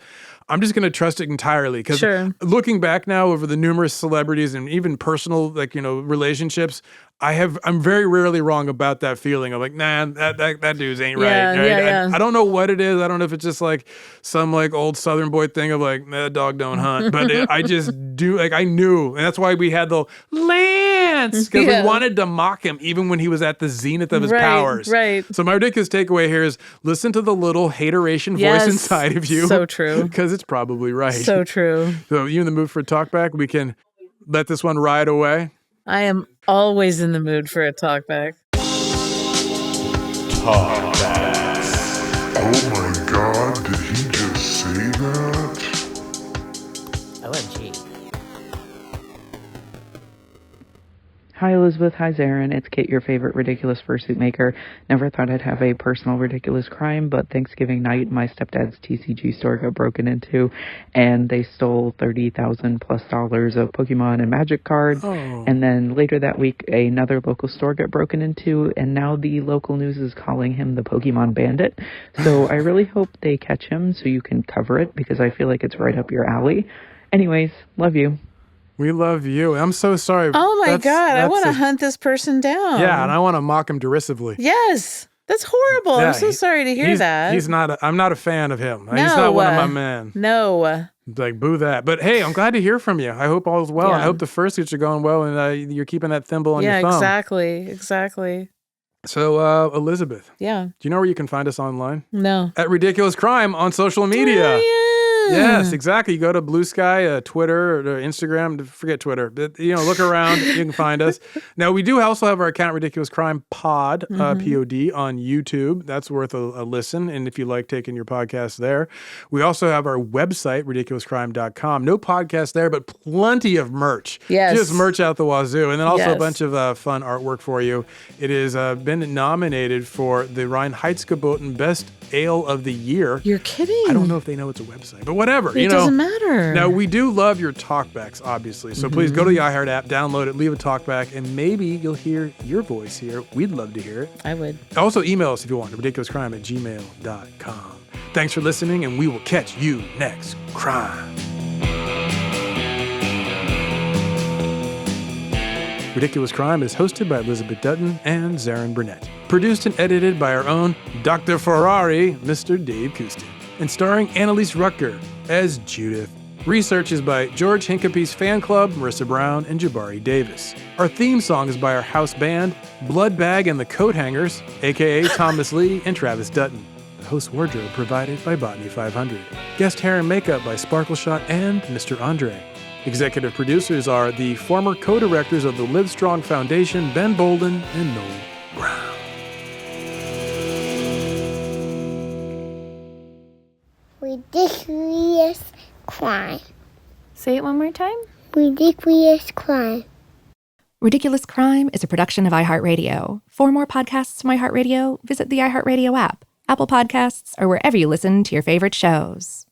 Speaker 2: I'm just going to trust it entirely. Because looking back now over the numerous celebrities and even personal, relationships, I'm very rarely wrong about that feeling. I'm like, nah, that dude's ain't right.
Speaker 3: Yeah.
Speaker 2: I don't know what it is. I don't know if it's just like some like old Southern boy thing of like, that dog don't hunt. But I just do, like I knew. And that's why we had the Lance, because we wanted to mock him even when he was at the zenith of his powers.
Speaker 3: Right.
Speaker 2: So my ridiculous takeaway here is listen to the little hateration voice inside of you.
Speaker 3: So true.
Speaker 2: Because it's probably right.
Speaker 3: So true.
Speaker 2: So you in the mood for a talk back? We can let this one ride away.
Speaker 3: I am always in the mood for a talk back.
Speaker 4: Talk backs. Oh my God, did he just say that?
Speaker 5: OMG.
Speaker 6: Hi, Elizabeth. Hi, Zaron. It's Kit, your favorite ridiculous fursuit maker. Never thought I'd have a personal ridiculous crime, but Thanksgiving night, my stepdad's TCG store got broken into, and they stole $30,000+ of Pokemon and Magic cards. Oh. And then later that week, another local store got broken into, and now the local news is calling him the Pokemon Bandit. So I really hope they catch him so you can cover it, because I feel like it's right up your alley. Anyways, love you.
Speaker 2: We love you. I'm so sorry.
Speaker 3: Oh my God. I want to hunt this person down.
Speaker 2: Yeah, and I want to mock him derisively.
Speaker 3: Yes. That's horrible.
Speaker 2: Yeah,
Speaker 3: I'm so sorry to hear that.
Speaker 2: I'm not a fan of him.
Speaker 3: No,
Speaker 2: he's not one of my men.
Speaker 3: No.
Speaker 2: Like, boo that. But hey, I'm glad to hear from you. I hope all is well.
Speaker 3: Yeah.
Speaker 2: I hope the fursuits are going well and you're keeping that thimble on your thumb.
Speaker 3: Yeah, exactly.
Speaker 2: So, Elizabeth.
Speaker 3: Yeah.
Speaker 2: Do you know where you can find us online?
Speaker 3: No.
Speaker 2: At Ridiculous Crime on social media. Yes, exactly. You go to Blue Sky, Twitter, or Instagram. Forget Twitter. But, look around. You can find us. Now, we do also have our account, Ridiculous Crime Pod, P-O-D, on YouTube. That's worth a listen. And if you like taking your podcast there. We also have our website, ridiculouscrime.com. No podcast there, but plenty of merch.
Speaker 3: Yes.
Speaker 2: Just merch out the wazoo. And then also a bunch of fun artwork for you. It has been nominated for the Reinheitsgebot Best Ale of the Year.
Speaker 3: You're kidding.
Speaker 2: I don't know if they know it's a website, but whatever.
Speaker 3: It doesn't matter.
Speaker 2: Now, we do love your talkbacks, obviously. So please go to the iHeart app, download it, leave a talkback, and maybe you'll hear your voice here. We'd love to hear it.
Speaker 3: I would.
Speaker 2: Also, email us if you want, ridiculouscrime@gmail.com. Thanks for listening, and we will catch you next crime. Ridiculous Crime is hosted by Elizabeth Dutton and Zaron Burnett. Produced and edited by our own Dr. Ferrari, Mr. Dave Kustin. And starring Annalise Rutger as Judith. Research is by George Hinkapi's fan club, Marissa Brown, and Jabari Davis. Our theme song is by our house band, Bloodbag and the Coat Hangers, a.k.a. Thomas Lee and Travis Dutton. The host wardrobe provided by Botany 500. Guest hair and makeup by Sparkleshot and Mr. Andre. Executive producers are the former co-directors of the Livestrong Foundation, Ben Bolden and Noel Brown.
Speaker 7: Ridiculous crime.
Speaker 1: Say it one more time.
Speaker 7: Ridiculous crime.
Speaker 1: Ridiculous Crime is a production of iHeartRadio. For more podcasts from iHeartRadio, visit the iHeartRadio app, Apple Podcasts, or wherever you listen to your favorite shows.